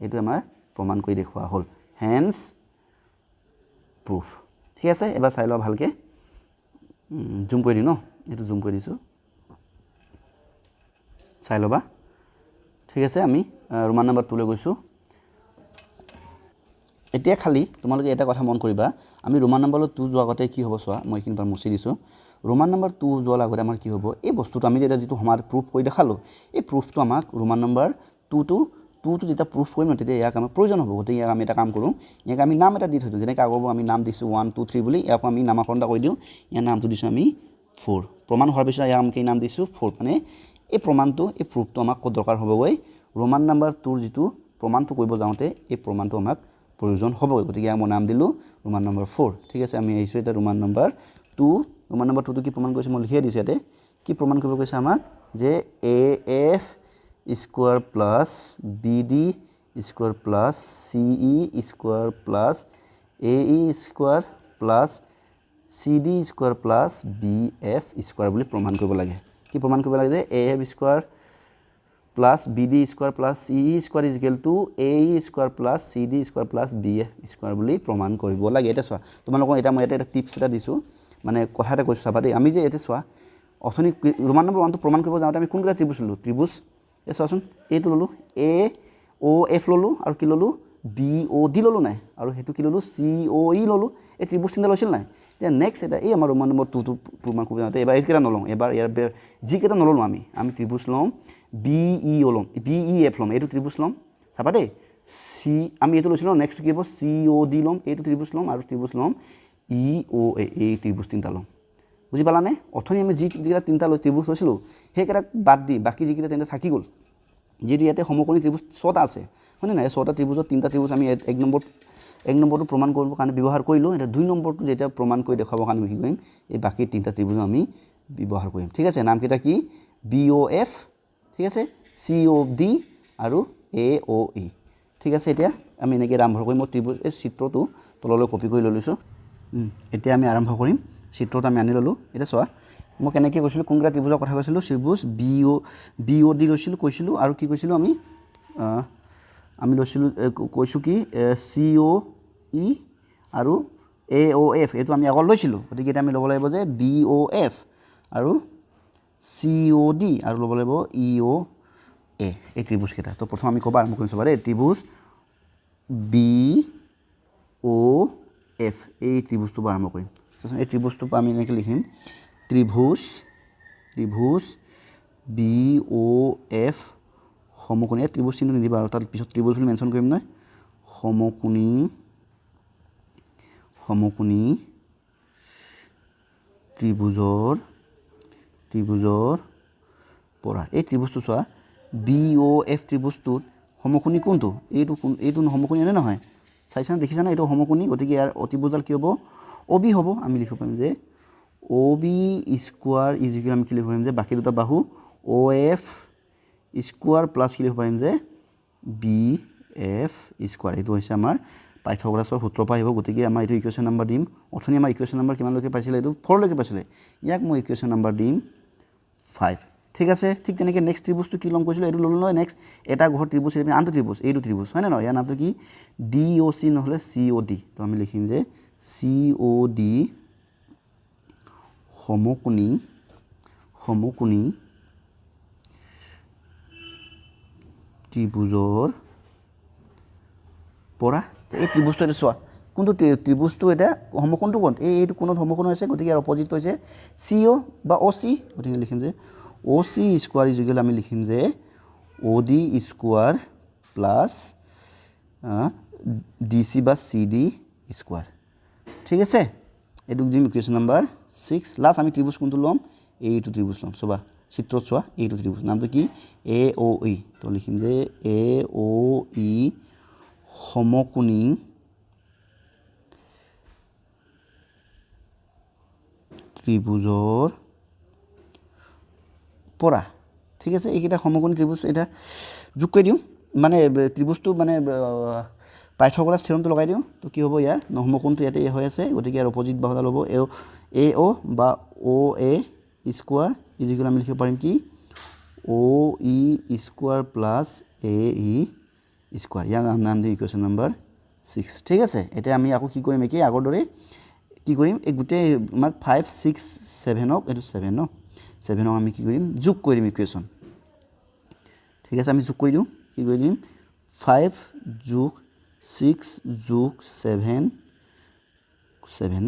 এইটো আমাৰ প্ৰমাণ কৰি দেখুওৱা হ'ল হেন্স প্ৰুফ ঠিক আছে এবাৰ চাই লোৱা ভালকৈ জুম কৰি দিওঁ ন এইটো জুম কৰি দিছোঁ চাই ল'বা ঠিক আছে আমি ৰোমান নম্বৰ 2 লৈ গৈছোঁ এতিয়া খালি তোমালোকে এটা কথা মন কৰিবা আমি ৰোমান নম্বৰ 2 যোৱাৰ আগতে কি হ'ব চোৱা মই এইখিনি পৰা মুচি দিছোঁ ৰোমান নম্বৰ 2 যোৱাৰ আগতে আমাৰ কি হ'ব এই বস্তুটো আমি যেতিয়া যিটো সমাৰ প্ৰুফ কৰি দেখালোঁ এই প্ৰুফটো আমাক ৰোমান নম্বৰ 2টো যেতিয়া প্ৰুফ কৰিম তেতিয়া ইয়াক আমাৰ প্ৰয়োজন হ'ব গতিকে ইয়াক আমি এটা কাম কৰোঁ ইয়াক আমি নাম এটা দি থৈছোঁ যেনেকৈ আগৰবোৰ আমি নাম দিছোঁ 1 2 3 বুলি ইয়াকো আমি নামাকৰণ এটা কৰি দিওঁ ইয়াৰ নামটো দিছোঁ আমি 4 প্ৰমাণ হোৱাৰ পিছত ইয়াক আমি কি নাম দিছোঁ 4 মানে এই প্ৰমাণটো এই প্ৰুফটো আমাক ক'ত দৰকাৰ হ'বগৈ ৰোমান নম্বৰ 2ৰ যিটো প্ৰমাণটো কৰিব যাওঁতে এই প্ৰমাণটো আমাক প্ৰয়োজন হ'বগৈ গতিকে ইয়াক মই নাম দিলোঁ ৰোমান নম্বৰ 4 ঠিক আছে আমি আহিছোঁ এতিয়া ৰোমান নম্বৰ 2 ৰোমান নম্বৰ 2টো কি প্ৰমাণ কৰিছে মই লিখিয়ে দিছোঁ ইয়াতে কি প্ৰমাণ কৰিব কৈছে আমাক যে A F square plus B D square plus C E square plus A E square plus B D square plus C E square plus C E square plus D square plus E C square plus C E square plus D square plus C E square plus C E square plus A E square plus CD square plus BF square বুলি প্ৰমাণ কৰিব লাগে কি প্ৰমাণ কৰিব লাগে যে AF square plus BD square plus CE square is equal to AE square plus CD square plus BF square বুলি প্ৰমাণ কৰিব লাগে এটা চোৱা তোমালোকক এটা মই এটা টিপছ এটা দিছো মানে কথা এটা কৈছো চাবা দেই আমি যে এটা চোৱা অথনি ৰোমান নম্বৰ 1 টো প্ৰমাণ কৰিব যাওঁতে আমি কোনটা ত্ৰিভুজ ললো ত্ৰিভুজ এ চোৱাচোন এইটো ললো AOF ললো আৰু কি ললো BOD ললো নাই আৰু হেতু কি ললো COE ললো এই ত্ৰিভুজ তিনটা লৈছিল নাই এতিয়া নেক্সট এটা এই আমাৰ ৰোমান নম্বৰ 2 টো প্ৰমাণ কৰিব যাওঁতে এবাৰ এইকেইটা নলওঁ এবাৰ ইয়াৰ যি কেইটা নললো আমি ত্ৰিভুজ লওঁ BE লম BEF লম এইটো ত্ৰিভুজ লম চাবা দেই আমি এইটো লৈছিলো নেক্সট কি হ'ব COD লম এইটো ত্ৰিভুজ লম আৰু ত্ৰিভুজ লম EOA এই ত্ৰিভুজ তিনটা লম বুজি পালানে অথনি আমি যিকেইটা তিনটা ত্ৰিভুজ লৈছিলো সেইকেইটা বাদ দি বাকি যিকেইটা তিনটা থাকি গ'ল যেহেতু ইয়াতে সমকোণী ত্ৰিভুজ 6টা আছে হয়নে নাই 6টা ত্ৰিভুজত তিনটা ত্ৰিভুজ আমি এক নম্বৰটো প্ৰমাণ কৰিবৰ কাৰণে ব্যৱহাৰ কৰিলো এটা 2 নম্বৰটো যেটা প্ৰমাণ কৰি দেখাবৰ কাৰণে আমি কি কৰিম এই বাকি তিনটা ত্ৰিভুজ আমি ব্যৱহাৰ কৰিম ঠিক আছে নাম কেইটা কি BOF ঠিক আছে COD আৰু AOE ঠিক আছে এতিয়া আমি এনেকৈ আৰম্ভ কৰিম মই ত্ৰিভুজ এই চিত্ৰটো তললৈ কপি কৰি লৈছো এতিয়া আমি আৰম্ভ কৰিম চিত্ৰটো আমি আনি ললো এটা চোৱা মই কেনেকৈ কৈছিলো কোনটা ত্ৰিভুজৰ কথা কৈছিলো ত্ৰিভুজ BOD কৈছিলো আৰু কি কৈছিলো আমি লৈছিলো কৈছো কি COE আৰু AOF এটো আমি আগত লৈছিলো গতিকে এটা আমি ল'ব লাগিব যে BOF আৰু COD আৰু ল'ব লাগিব EOA এই ত্ৰিভুজ কেইটা তো প্ৰথম আমি কবা আৰম্ভ কৰিম সবাৰে ত্ৰিভুজ BOF এই ত্ৰিভুজটো আৰম্ভ কৰিম এই ত্ৰিভুজটো আমি এনেকৈ লিখিম ত্ৰিভুজ BOF সমকোণী ত্ৰিভুজ চিহ্ন নিদিবা আৰু তাৰ পিছত ত্ৰিভুজ বুলি মেনশ্যন কৰিম নহয় সমকোণী ত্ৰিভুজৰ পৰা এই ত্ৰিভুজটো চোৱা BOF ত্ৰিভুজটোত সমকোণী কোনটো এইটো সমকোণী নে নহয় চাইছানে দেখিছানে এইটো সমকোণী গতিকে ইয়াৰ অতিভুজডাল কি হ'ব OB হ'ব আমি লিখিব পাৰিম যে OB স্কোয়াৰ ইজ ইকুয়াল আমি কি লিখিব পাৰিম যে বাকি দুটা বাহু OF স্কোয়াৰ প্লাস কি লিখিব পাৰিম যে BF স্কোয়াৰ এইটো হৈছে আমাৰ পাইথাগোৰাছৰ সূত্ৰ পৰা আহিব গতিকে আমাৰ এইটো ইকুৱেশ্যন নম্বৰ দিম অথনি আমাৰ ইকুৱেশ্যন নম্বৰ কিমান লৈকে পাইছিলে এইটো 4 লৈকে পাইছিলে ইয়াক মই ইকুৱেশ্যন নম্বৰ দিম 5 ঠিক আছে ঠিক তেনেকৈ নেক্সট ত্ৰিভুজটো কি লম কৈছিলো এইটো ললো নহয় নেক্সট এটা ঘৰ ত্ৰিভুজ এৰি আনটো ত্ৰিভুজ এইটো ত্ৰিভুজ হয় না নহয় ইয়াৰ নামটো কি DOC নহলে COD তো আমি লিখিম যে COD সমকোণী ত্ৰিভুজৰ পৰা এই ত্ৰিভুজটো এটা চোৱা কোনটো ত্ৰিভুজটো এটা সমকোণটো কোন এইটো কোণত সমকোণ হৈছে গতিকে ইয়াৰ অপজিট হৈছে CO বা OC গতিকে লিখিম যে OC স্কোয়ার ইজ ইকুয়াল আমি লিখিম যে OD স্কোয়ার প্লাস DC বা CD স্কোয়ার ঠিক আছে এইটো দিম ইকুৱেশ্যন নম্বৰ 6 লাষ্ট আমি ত্ৰিভুজ কোনটো লম এইটো ত্ৰিভুজ লম সবা চিত্ৰত চোৱা এইটো ত্ৰিভুজ নামটো কি AOE তো লিখিম যে AOE সমকোণী ত্ৰিভুজৰ পৰা ঠিক আছে এইকেইটা সমকোণী ত্ৰিভুজ এটা যোগ কৰি দিওঁ মানে ত্ৰিভুজটো মানে পাইথাগোৰাছ থিওৰেমটো লগাই দিওঁ তো কি হ'ব ইয়াৰ সমকোণটো ইয়াতে হৈ আছে গতিকে ইয়াৰ অপজিট বাহুডাল হ'ব AO বা OA স্কোয়াৰ ইজ ইকুয়াল আমি লিখিব পাৰিম কি OE square plus AE square ইয়াক নাম দিম ইকুৱেশ্যন নম্বৰ 6 ঠিক আছে এতিয়া আমি আকৌ কি কৰিম একে আগৰ দৰে কি কৰিম এই গোটেই আমাৰ 5 6 7 ক এটো 7 ন 7 ক আমি কি কৰিম যোগ কৰিম ইকুৱেশ্যন ঠিক আছে আমি যোগ কৰি দিওঁ কি কৰি দিম 5 যোগ 6 যোগ 7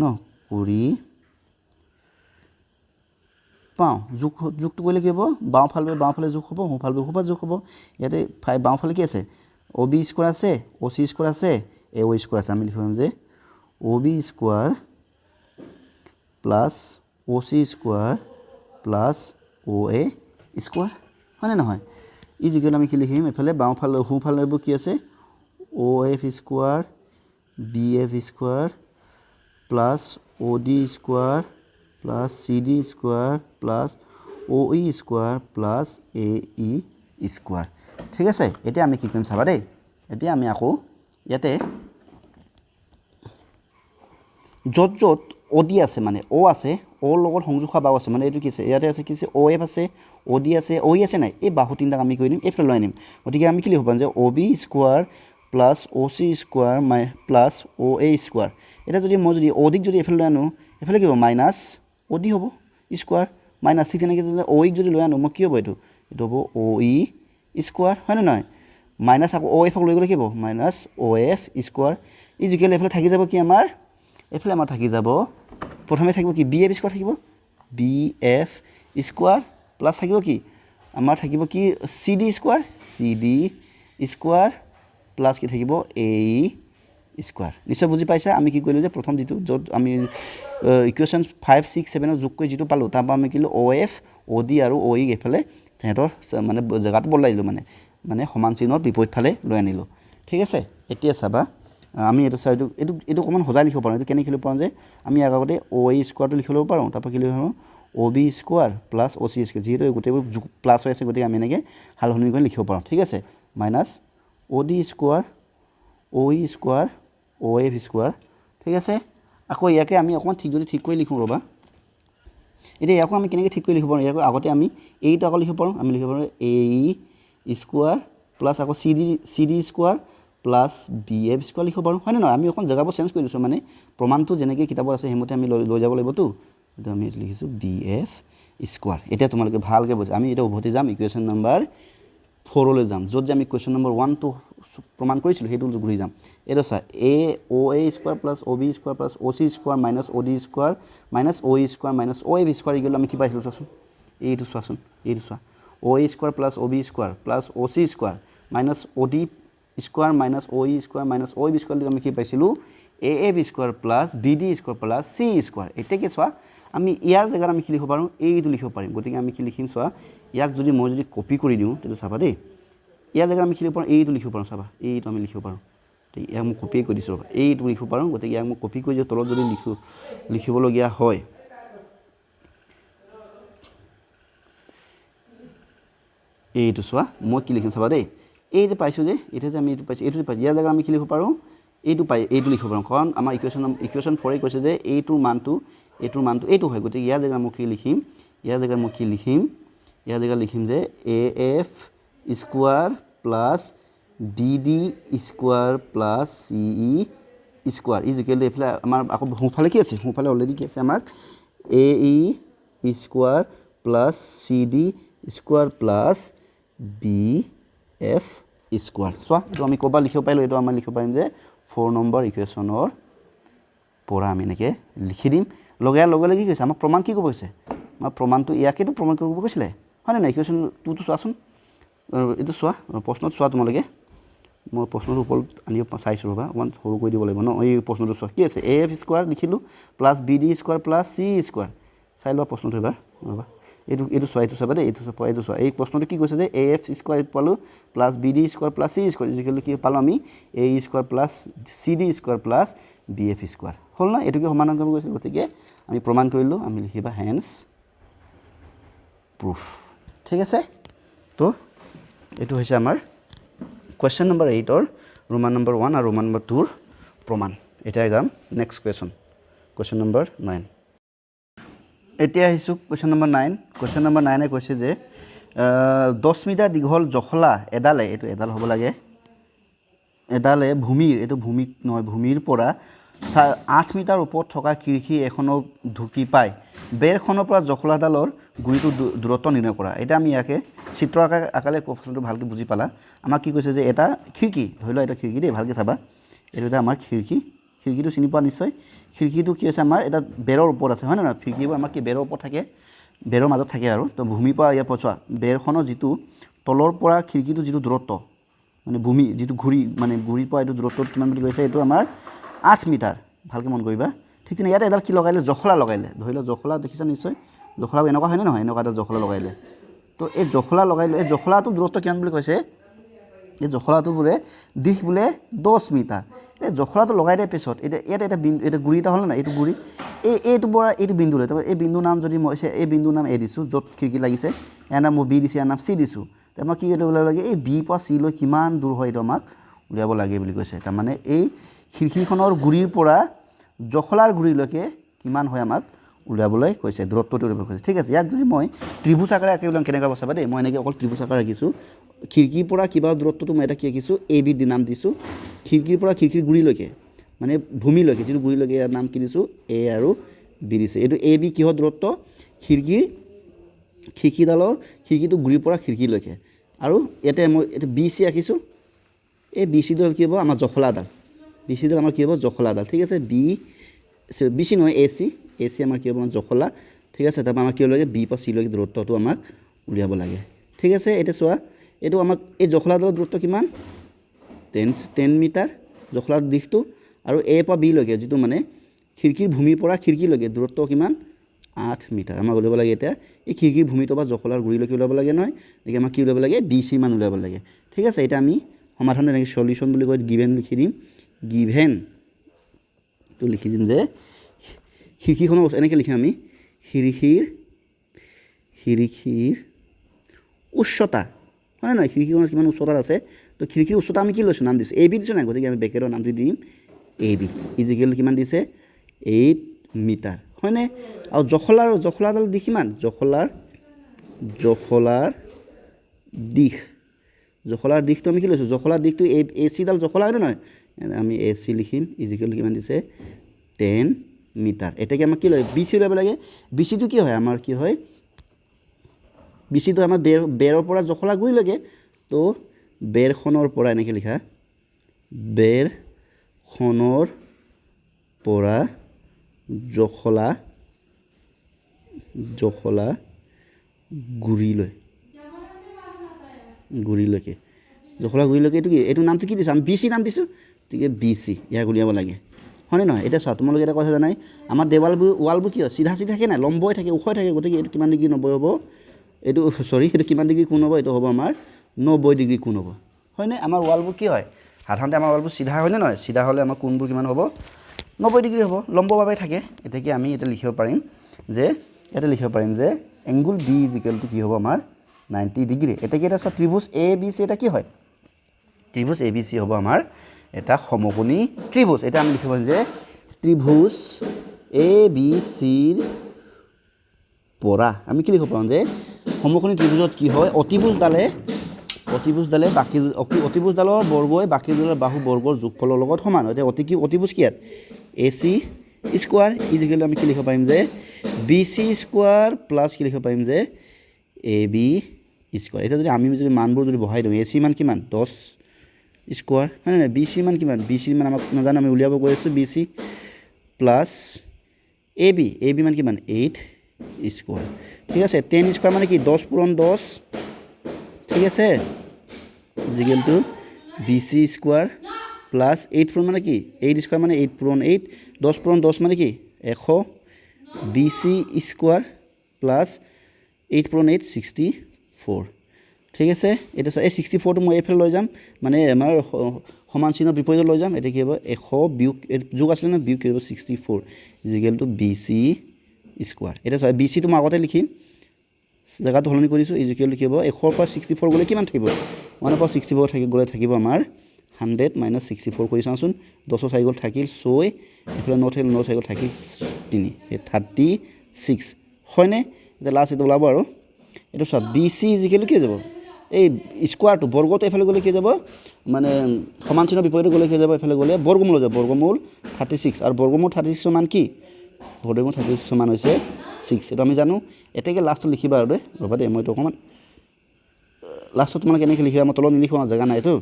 ন কৰি পাওঁ যোগটো কৰিলে কি হ'ব বাওঁফালে যোগ হ'ব সোঁফালে যোগ হ'ব ইয়াতে 5 বাওঁফালে কি আছে OB স্কোয়ার আছে OC স্কোয়ার আছে AO স্কোয়ার আছে আমি লিখিম যে OB square plus OC square plus OA square হয় না নহয় ইজ ইকুয়াল আমি কি লিখিম এফালে বাওঁফালে সোঁফালে কি আছে OF square BF square plus OD square plus CD square plus OE square plus AE square ঠিক আছে এতিয়া আমি কি কৰিম চাবা দেই এতিয়া আমি আকৌ ইয়াতে যত OD আছে মানে O আছে O লগত সংযোগ হোৱা বাহু আছে মানে এইটো কি আছে ইয়াতে আছে কি আছে OF আছে OD আছে OE আছে নাই এই বাহু তিনিটাক আমি কৰি দিম এইফালে লৈ আনিম গতিকে আমি কি লিখিব পাৰোঁ যে OB square plus OC square plus OA square এটা যদি মই যদি ODক যদি এইফালে লৈ আনো এইফালে কি হ'ব মাইনাছ OD হ'ব স্কোৱাৰ মাইনাছ ঠিক তেনেকৈ যদি OEক যদি লৈ আনো মই কি হ'ব এইটো হ'ব OE স্কোৱাৰ হয় নে নহয় মাইনাছ আকৌ OF লৈ গ'লে কি হ'ব মাইনাছ OF স্কোৱাৰ ইজিকেল এইফালে থাকি যাব কি আমাৰ এইফালে আমাৰ থাকি যাব প্ৰথমে থাকিব কি BF স্কোৱাৰ থাকিব BF স্কোৱাৰ প্লাছ থাকিব কি আমাৰ থাকিব কি CD square CD square plus কি থাকিব AE স্কোৱাৰ নিশ্চয় বুজি পাইছা আমি কি কৰিলোঁ যে প্ৰথম যিটো য'ত আমি ইকুৱেশ্যন 5 6 7 যোগ কৰি যিটো পালোঁ তাৰপৰা আমি কিলো OF OD আৰু OE এইফালে সিহঁতৰ মানে জেগাটো বদলাই দিলোঁ মানে সমান চিহ্নৰ বিপৰীত ফালে লৈ আনিলোঁ ঠিক আছে এতিয়া চাবা আমি এইটো চাইটো এইটো অকণমান সজাই লিখিব পাৰোঁ এইটো কেনেকৈ লিখিব পাৰোঁ যে আমি আগতে OE স্কোৱাৰটো লিখি ল'ব পাৰোঁ তাৰপৰা কি লিখিব পাৰোঁ OB square plus OC square যিহেতু গোটেইবোৰ প্লাছ হৈ আছে গতিকে আমি এনেকৈ সালসলনি কৰি লিখিব পাৰোঁ ঠিক আছে minus OD square OE square OF square ঠিক আছে আকৌ ইয়াকে আমি অকণমান ঠিক কৰি লিখোঁ ৰ'বা এতিয়া ইয়াকো আমি কেনেকৈ ঠিক কৰি লিখিব পাৰোঁ ইয়াকো আগতে আমি এইটো আকৌ লিখিব পাৰোঁ আমি লিখিব পাৰোঁ AE স্কোৱাৰ প্লাছ আকৌ CD square plus BF square লিখিব পাৰোঁ হয় নে নহয় আমি অকণ জেগাবোৰ চেঞ্জ কৰি দিছোঁ মানে প্ৰমাণটো যেনেকৈ কিতাপত আছে সেইমতে আমি লৈ যাব লাগিবতো এইটো আমি লিখিছোঁ BF স্কোৱাৰ এতিয়া তোমালোকে ভালকৈ বুজি আমি এতিয়া উভতি যাম ইকুৱেশ্যন নম্বৰ 4লৈ যাম য'ত যে আমি কুৱেশ্যন নম্বৰ 1টো প্ৰমাণ কৰিছিলোঁ সেইটো ঘূৰি যাম এইটো চা OA square plus OB square plus OC square minus OD square minus OE square minus OF square equal আমি কি পাইছিলোঁ চোৱাচোন এইটো চোৱাচোন এইটো চোৱা OA square plus OB square plus OC square minus OD square minus OE square minus OF square আমি কি পাইছিলোঁ AF square plus BD square plus C square এতিয়া কি চোৱা আমি ইয়াৰ জেগাত আমি কি লিখিব পাৰোঁ এইটো লিখিব পাৰিম গতিকে আমি কি লিখিম চোৱা ইয়াক যদি মই যদি কপি কৰি দিওঁ তেতিয়া চাবা দেই ইয়াৰ জেগাত আমি কি লিখিব পাৰোঁ এইটো লিখিব পাৰোঁ চাবা এইটো আমি লিখিব পাৰোঁ ইয়াক মই কপি কৰি দিছোঁ ৰ'বা এইটো লিখিব পাৰোঁ গতিকে ইয়াক মই কপি কৰি তলত যদি লিখিবলগীয়া হয় এইটো চোৱা মই কি লিখিম চাবা দেই এই যে পাইছোঁ যে এতিয়া যে আমি এইটো পাইছোঁ ইয়াৰ জেগাত আমি কি লিখিব পাৰোঁ এইটো লিখিব পাৰোঁ কাৰণ আমাৰ ইকুৱেশ্যন 4 কৈছে যে এইটোৰ মানটো এইটো হয় গতিকে ইয়াৰ জেগাত মই কি লিখিম ইয়াৰ জেগাত লিখিম যে AF square plus BD square plus CE square equal এইফালে আমাৰ আকৌ সোঁফালে কি আছে সোঁফালে অলৰেডি কি আছে আমাক AE square plus CD square plus BF square চোৱা এইটো আমি ক'ৰবাত লিখিব পাৰিলোঁ এইটো আমাৰ লিখিব পাৰিম যে 4 নম্বৰ ইকুৱেশ্যনৰ পৰা আমি এনেকৈ লিখি দিম লগে লগে কি কৈছে আমাক প্ৰমাণ কি ক'ব কৈছে আমাৰ প্ৰমাণটো ইয়াকেতো প্ৰমাণ কৰিব কৈছিলে হয়নে নাই ইকুৱেশ্যন 2টো চোৱাচোন এইটো চোৱা প্ৰশ্নত চোৱা তোমালোকে মই প্ৰশ্নটোৰ ওপৰত আনিব চাইছোঁ ৰ'বা অকণমান সৰু কৰি দিব লাগিব ন এই প্ৰশ্নটো চোৱা কি আছে AF স্কোৱাৰ লিখিলোঁ plus BD square plus C square চাই লোৱা প্ৰশ্নটো এবাৰ ৰ'বা এইটো চোৱা এইটো চাবা দেই এইটো চোৱা এই প্ৰশ্নটো কি কৈছে যে AF স্কোৱাৰ পালোঁ plus BD square plus C square যিহেতু কি পালোঁ আমি AE square plus CD square plus BF square হ'ল ন এইটোকে সমাধান কৰিব গৈছে গতিকে আমি প্ৰমাণ কৰিলোঁ আমি লিখিবা হেন্স প্ৰুফ ঠিক আছে তো এইটো হৈছে আমাৰ কুৱেশ্যন নম্বৰ 8ৰ ৰোমান নম্বৰ 1 আৰু ৰোমান নম্বৰ 2ৰ প্ৰমাণ এতিয়া যাম নেক্সট কুৱেশ্যন নম্বৰ 9 এতিয়া আহিছোঁ কুৱেশ্যন নম্বৰ 9 কুৱেশ্যন নম্বৰ 9 কৈছে যে 10 মিটাৰ দীঘল জখলা এডালে এইটো এডাল হ'ব লাগে এডালে ভূমিৰ পৰা 8 মিটাৰ ওপৰত থকা খিৰিকী এখনক ঢুকি পায় বেৰখনৰ পৰা জখলাডালৰ গুৰিটো দূৰত্ব নিৰ্ণয় কৰা এতিয়া আমি ইয়াকে চিত্ৰ আকাৰে প্ৰশ্নটো ভালকৈ বুজি পালা আমাক কি কৈছে যে এটা খিৰিকী ধৰি লোৱা এটা খিৰিকী দেই ভালকৈ চাবা এইটো এটা আমাৰ খিৰিকীটো চিনি পোৱা নিশ্চয় খিৰিকীটো কি আছে আমাৰ এটা বেৰৰ ওপৰত আছে হয় নে নহয় খিৰিকীবোৰ আমাৰ কি বেৰৰ ওপৰত থাকে বেৰৰ মাজত থাকে আৰু তো ভূমিৰ পৰা ইয়াৰ পৰা চোৱা বেৰখনৰ যিটো তলৰ পৰা খিৰিকীটো যিটো দূৰত্ব মানে ভূমি যিটো গুৰিৰ পৰা এইটো দূৰত্বটো কিমান বুলি কৈছে এইটো আমাৰ 8 মিটাৰ ভালকৈ মন কৰিবা ঠিক তেনে ইয়াতে এডাল কি লগাইলে জখলা লগাইলে ধৰি লওক জখলা দেখিছা নিশ্চয় জখলা এনেকুৱা হয়নে নহয় এনেকুৱা এটা জখলা লগাইলে তো এই জখলা লগাইলে এই জখলাটোৰ দূৰত্ব কিমান বুলি কৈছে এই জখলাটো বোলে দিশ বোলে 10 মিটাৰ এই জখলাটো লগাই দিয়াৰ পিছত এতিয়া ইয়াতে এটা গুৰি এটা হ'ল না এইটো গুৰি এইটো পৰা এইটো বিন্দুলৈ তাৰপৰা এই বিন্দুৰ নাম যদি মই এই বিন্দুৰ নাম A দিছোঁ য'ত খিৰিকী লাগিছে ইয়াৰ নাম মই B দিছোঁ ইয়াৰ নাম C দিছোঁ তাৰপৰা কি উলিয়াব লাগে এই B পৰা C লৈ কিমান দূৰ হয় এইটো আমাক উলিয়াব লাগে বুলি কৈছে তাৰমানে এই খিৰিকীখনৰ গুৰিৰ পৰা জখলাৰ গুৰিলৈকে কিমান হয় আমাক উলিয়াবলৈ কৈছে, দূৰত্বটো উলিয়াবলৈ কৈছে। ঠিক আছে, ইয়াক যদি মই ত্ৰিভুজ আকাৰে আঁকি উলিয়াম কেনেকৈ চাবা দেই। মই এনেকৈ অকল ত্ৰিভুজ আকাৰে ৰাখিছোঁ। খিৰিকীৰ পৰা কিবা দূৰত্বটো মই এটা কি ৰাখিছোঁ, এ বি নাম দিছোঁ। খিৰিকীৰ পৰা খিৰিকীৰ গুৰিলৈকে মানে ভূমিলৈকে যিটো গুৰিলৈকে ইয়াৰ নাম কি দিছোঁ, এ আৰু বি দিছে। এইটো এ বি কিহৰ দূৰত্ব, খিৰিকীটো গুৰিৰ পৰা খিৰিকীলৈকে। আৰু ইয়াতে মই এইটো বি চি ৰাখিছোঁ। এই বি চিডাল কি হ'ব, আমাৰ জখলাডাল। বি চিডাল আমাৰ কি হ'ব, জখলাডাল। ঠিক আছে, বি চি নহয়, এ চি আমাৰ কি হ'ব, আমাৰ জখলা। ঠিক আছে, তাৰপৰা আমাৰ কি হ'ব লাগে, বি পৰা চিলৈকে দূৰত্বটো আমাক উলিয়াব লাগে। ঠিক আছে, এতিয়া চোৱা, এইটো আমাক এই জখলাডালৰ দূৰত্ব কিমান, 10 মিটাৰ জখলাৰ দিশটো। আৰু এ পৰা বিলৈকে যিটো মানে খিৰিকীৰ ভূমিৰ পৰা খিৰিকীলৈকে দূৰত্ব কিমান, 8 মিটাৰ আমাক উলিয়াব লাগে। এতিয়া এই খিৰিকীৰ ভূমিটো বা জখলাৰ গুৰিলৈকে উলিয়াব লাগে নহয়, গতিকে আমাক কি উলিয়াব লাগে, বি চি মান উলিয়াব লাগে। ঠিক আছে, এতিয়া আমি সমাধান এনেকৈ চলিউশ্যন বুলি কয়, গিভেন লিখি দিম। গিভেনটো লিখি দিম যে খিৰিকীখনৰ এনেকৈ লিখিম আমি, খিৰিকীৰ উচ্চতা, হয় নহয়, খিৰিকীখনৰ কিমান উচ্চতাত আছে। তো খিৰিকীৰ উচ্চতা আমি কি লৈছোঁ, নাম দিছোঁ এ বি দিছোঁ নাই, গতিকে আমি ব্ৰেকেটৰ নাম দি দিম এ বি ইজিকেল কিমান দিছে, 8 মিটাৰ, হয়নে। আৰু জখলাডাল দিশ কিমান, জখলাৰ দিশটো আমি কি লৈছোঁ, জখলাৰ দিশটো এ চিডাল জখলা হয়নে নহয়, আমি এ চি লিখিম ইজিকেল কিমান দিছে, 10 মিটাৰ। এতিয়াকে আমাক কি লয়, বি চি উলিয়াব লাগে। বি চিটো কি হয়, আমাৰ কি হয়, বি চিটো আমাৰ বেৰৰ পৰা জখলা গুৰিলৈকে। তো বেৰখনৰ পৰা এনেকৈ লিখা, বেৰখনৰ পৰা জখলা গুৰিলৈকে জখলা গুৰিলৈকে এইটো কি, এইটো নামটো কি দিছোঁ, আমি বি চি নাম দিছোঁ। গতিকে বি চি ইয়াক উলিয়াব লাগে, হয়নে নহয়। এতিয়া চোৱা, তোমালোকে এটা কথা জানাই, আমাৰ ৱালবোৰ কি হয়, চিধা থাকে নাই, লম্বই থাকে, ওখই থাকে। গতিকে এইটো কিমান ডিগ্ৰী 90 হ'ব, এইটো কিমান ডিগ্ৰী কোণ হ'ব, এইটো হ'ব আমাৰ 90 ডিগ্ৰী কোণ হ'ব, হয়নে। আমাৰ ৱালবোৰ কি হয়, সাধাৰণতে আমাৰ ৱালবোৰ চিধা হয়নে নহয়, চিধা হ'লে আমাৰ কোণবোৰ কিমান হ'ব, 90 ডিগ্ৰী হ'ব, লম্বভাৱে থাকে। এতিয়া কি আমি এতিয়া লিখিব পাৰিম যে এংগুল বি ইজিকেলটো কি হ'ব আমাৰ 90 ডিগ্ৰী। এতিয়া কি এটা চোৱা, ত্ৰিভুজ এ বি চি এটা কি হয়, ত্ৰিভুজ এ বি চি হ'ব আমাৰ এটা সমকোণী ত্ৰিভুজ। এতিয়া আমি লিখিব যে ত্ৰিভুজ এ বি চিৰ পৰা আমি কি লিখিব পাৰোঁ যে সমকোণী ত্ৰিভুজত কি হয়, অতিভুজডালৰ বৰ্গই বাকীডালৰ বাহু বৰ্গৰ যোগফলৰ লগত সমান। এতিয়া অতিভুজ কি ইয়াত, এ চি স্কোৱাৰ ইজিকেল আমি কি লিখিব পাৰিম যে বি চি স্কোৱাৰ প্লাছ কি লিখিব পাৰিম যে এ বি স্কোৱাৰ। এতিয়া যদি আমি মানবোৰ যদি বহাই দিওঁ, এ চি মান কিমান, 10 স্কোৱাৰ, হয় নাই, বি চি মান কিমান, বি চি মান আমাক নাজানো, আমি উলিয়াব গৈ আছোঁ, B C plus A B মান কিমান, 8 স্কোৱাৰ। ঠিক আছে, 10 স্কোৱাৰ মানে কি, 10 পূৰণ 10, ঠিক আছে, ইজিকেলটো বি চি স্কোৱাৰ প্লাছ 8 পূৰণ মানে কি, 8 স্কোৱাৰ মানে 8 পূৰণ 8, 10 পূৰণ 10 মানে কি 100, বি চি স্কোৱাৰ প্লাছ 8 পূৰণ 8 64। ঠিক আছে, এতিয়া এই 64টো মই এইফালে লৈ যাম, মানে আমাৰ সমান চিহ্নৰ বিপৰীতে লৈ যাম। এতিয়া কি হ'ব, 100 বিয়োগ যোগ আছিলে নহয়, বিয়োগ কি হ'ব 64 ইজিকেলটো বি চি স্কোৱাৰ। এতিয়া চোৱা, বি চিটো মই আগতে লিখিম, জেগাটো সলনি কৰিছোঁ, ইজিকেলটো কি হ'ব, 100ৰ পৰা 64 গ'লে কিমান থাকিব, 1ৰ পৰা 64 গ'লে থাকিব আমাৰ 100 - 64 কৰি চাওঁচোন, 10ৰ 4 গ'ল থাকিল 6, এইফালে 9 থাকিল 9 গ'ল থাকিল 3, এই 36, হয়নে। এতিয়া লাষ্ট এইটো ওলাব আৰু এইটো চোৱা, বি চি ইজিকেলটো কি হৈ যাব, এই স্কোৱাৰটো বৰ্গটো এইফালে গ'লে কি যাব, মানে সমান চিহ্নৰ বিপৰীতে গ'লে কি যাব, এইফালে গ'লে বৰ্গমূল হৈ যাব, বৰ্গমূল 36, আৰু বৰ্গমূল 36 মান কি, বৰ্গমূল 36 মান হৈছে 6, এইটো আমি জানো। এতিয়াকে লাষ্টত লিখিবা আৰু দেই, ৰ'বা দেই, মই এইটো অকণমান লাষ্টত তোমালোকে এনেকৈ লিখিবা, মই তলত নিলিখোঁ, জেগা নাইতো,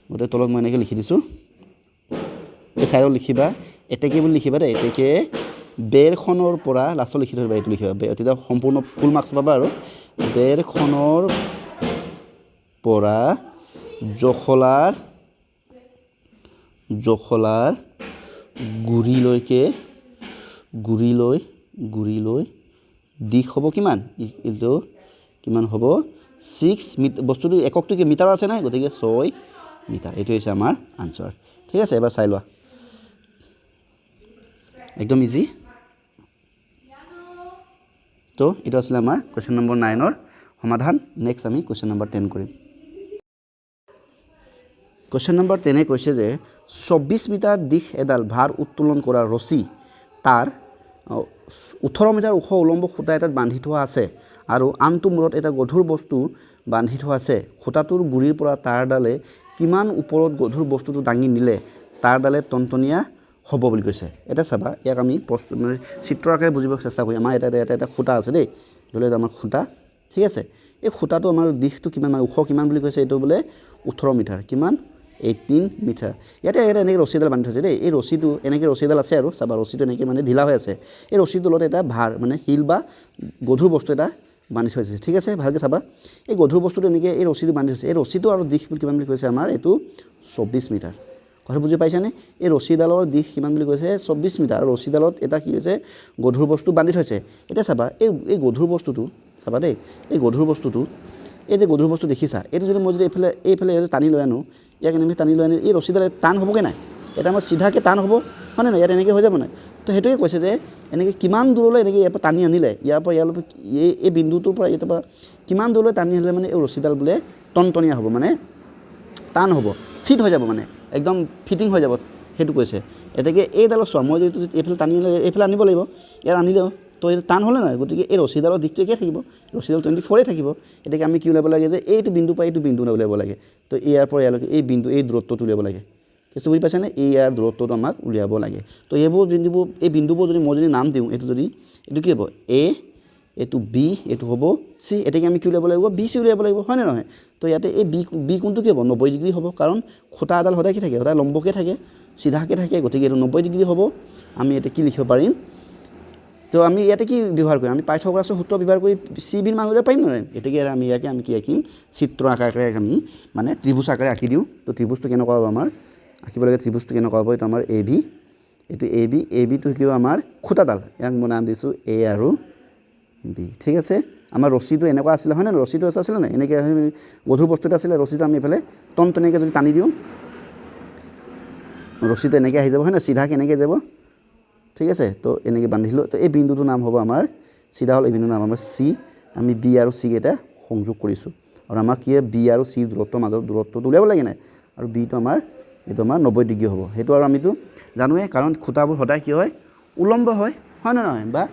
গতিকে তলত মই এনেকৈ লিখি দিছোঁ, এই ছাইডত লিখিবা, এতেকে বুলি লিখিবা দেই, এতেকে বেৰখনৰ পৰা লাষ্টত লিখি থবা, এইটো লিখিবা, তেতিয়া সম্পূৰ্ণ ফুল মাৰ্কছ পাবা। আৰু বেৰখনৰ পৰা জখলাৰ গুৰিলৈ দিশ হ'ব কিমান, এইটো কিমান হ'ব 6 মিটাৰ, বস্তুটো এককটো কি মিটাৰ আছে নাই, গতিকে 6 মিটাৰ, এইটো হৈছে আমাৰ আনচাৰ। ঠিক আছে, এবাৰ চাই লোৱা, একদম ইজি। তো এইটো আছিলে আমাৰ কুৱেশ্যন নম্বৰ 9ৰ সমাধান। নেক্সট আমি কুৱেশ্যন নম্বৰ 10 কৰিম। কুৱেশ্যন নম্বৰ 10 কৈছে যে 24 মিটাৰ দিশ এডাল ভাৰ উত্তোলন কৰা ৰছী তাৰ 18 মিটাৰ ওখ উলম্ব খুঁটা এটাত বান্ধি থোৱা আছে আৰু আনটো মূৰত এটা গধুৰ বস্তু বান্ধি থোৱা আছে খুঁটাটোৰ গুৰিৰ পৰা তাঁৰডালে কিমান ওপৰত গধুৰ বস্তুটো দাঙি নিলে তাঁৰডালে টনটনীয়া হ'ব বুলি কৈছে এটা চাবা ইয়াক আমি চিত্ৰ আকাৰে বুজিব চেষ্টা কৰিম আমাৰ এটা খুঁটা আছে দেই ধৰি লওক আমাৰ খুঁটা ঠিক আছে এই খুঁটাটো আমাৰ দিশটো কিমান মানে ওখ কিমান বুলি কৈছে এইটো বোলে 18 মিটাৰ কিমান 18 মিটাৰ ইয়াতে এনেকৈ ৰছীডাল বান্ধি থৈছে দেই এই ৰছীটো এনেকৈ ৰছীডাল আছে আৰু চাবা ৰছীটো এনেকৈ মানে ঢিলা হৈ আছে এই ৰছীটোৰ তলত এটা ভাৰ মানে শিল বা গধুৰ বস্তু এটা বান্ধি থৈছে ঠিক আছে ভালকৈ চাবা এই গধুৰ বস্তুটো এনেকৈ এই ৰছীটো বান্ধি থৈছে এই ৰছীটো আৰু দিশ কিমান বুলি কৈছে আমাৰ এইটো 24 মিটাৰ কথা বুজি পাইছানে এই ৰছীডালৰ দিশ কিমান বুলি কৈছে 24 মিটাৰ আৰু ৰছীডালত এটা কি হৈছে গধুৰ বস্তু বান্ধি থৈছে এতিয়া চাবা এই গধুৰ বস্তুটো চাবা দেই এই গধুৰ বস্তুটো এই যে গধুৰ বস্তু দেখিছা এইটো যদি মই যদি এইফালে টানি লৈ আনো ইয়াক এনেকৈ টানি লৈ আনি এই ৰছীডালে টান হ'বগৈ নাই এটা আমাৰ চিধাকৈ টান হ'ব হয় নে নাই ইয়াত এনেকৈ হৈ যাব নাই তো সেইটোৱে কৈছে যে এনেকৈ কিমান দূৰলৈ এনেকৈ ইয়াৰ পৰা টানি আনিলে ইয়াৰ পৰা ইয়ালৈ এই বিন্দুটোৰ পৰা ইয়াৰ পৰা কিমান দূৰলৈ টানি আনিলে মানে এই ৰছীডাল বোলে টনটনীয়া হ'ব মানে টান হ'ব ফিট হৈ যাব মানে একদম ফিটিং হৈ যাব সেইটো কৈছে এতেকে এইডালৰ চোৱা মই যদি এইফালে টানি আনিলে এইফালে আনিব লাগিব ইয়াত আনিলেও তো এইটো টান হ'লে নহয় গতিকে এই ৰছীডালৰ দিশটো একেই থাকিব ৰছীডাল 24 থাকিব এতেকে আমি কি উলিয়াব লাগে যে এইটো বিন্দু পৰা এইটো বিন্দু উলিয়াব লাগে তো ইয়াৰ পৰা ইয়ালৈকে এই বিন্দু এই দূৰত্বটো উলিয়াব লাগে কিছু বুজি পাইছানে এই ইয়াৰ দূৰত্বটো আমাক উলিয়াব লাগে তো এইবোৰ এই বিন্দুবোৰ যদি মই যদি নাম দিওঁ এইটো কি হ'ব এ এইটো বি এইটো হ'ব চি এতেকে আমি কি উলিয়াব লাগিব বি চি উলিয়াব লাগিব হয় নে নহয় তো ইয়াতে এই বি কোণটো কি হ'ব 90 ডিগ্ৰী হ'ব কাৰণ খুঁটা এডাল সদায় কি থাকে সদায় লম্বকৈ থাকে চিধাকৈ থাকে গতিকে এইটো 90 ডিগ্ৰী হ'ব আমি ইয়াতে কি লিখিব পাৰিম তো আমি ইয়াতে কি ব্যৱহাৰ কৰিম আমি পাইথাগোৰাছৰ সূত্ৰ ব্যৱহাৰ কৰি চি বিৰ মান উলিয়াব পাৰিম নোৱাৰিম এতেকে আমি ইয়াকে আমি কি আঁকিম চিত্ৰ আকাৰে আমি মানে ত্ৰিভুজ আকাৰে আঁকি দিওঁ তো ত্ৰিভুজটো কেনেকুৱা হ'ব আমাৰ আঁকিব লাগে ত্ৰিভুজটো কেনেকুৱা হ'ব এইটো আমাৰ এ বি এইটো এ বিটো কি হ'ব আমাৰ খুঁটাডাল ইয়াক মই নাম দিছোঁ এ আৰু বি ঠিক আছে আমাৰ ৰছীটো এনেকুৱা আছিলে হয় নে ৰছীটো আছিলে নাই এনেকৈ গধুৰ বস্তু এটা আছিলে ৰছীটো আমি এইফালে টনটনীয়াকৈ যদি টানি দিওঁ ৰছীটো এনেকৈ আহি যাব হয় নে চিধাকৈ এনেকৈ যাব ঠিক আছে তো এনেকৈ বান্ধিলোঁ তো এই বিন্দুটোৰ নাম হ'ব আমাৰ চিধা হ'ল এই বিন্দুৰ নাম আমাৰ চি আমি বি আৰু চি এটা সংযোগ কৰিছোঁ আৰু আমাৰ কি বি আৰু চি দূৰত্বৰ মাজৰ দূৰত্বটো উলিয়াব লাগে নাই আৰু বিটো আমাৰ এইটো আমাৰ 90 ডিগ্ৰী হ'ব সেইটো আৰু আমিতো জানোৱে কাৰণ খুঁটাবোৰ সদায় কি হয় উলম্ব হয় নে নহয় বা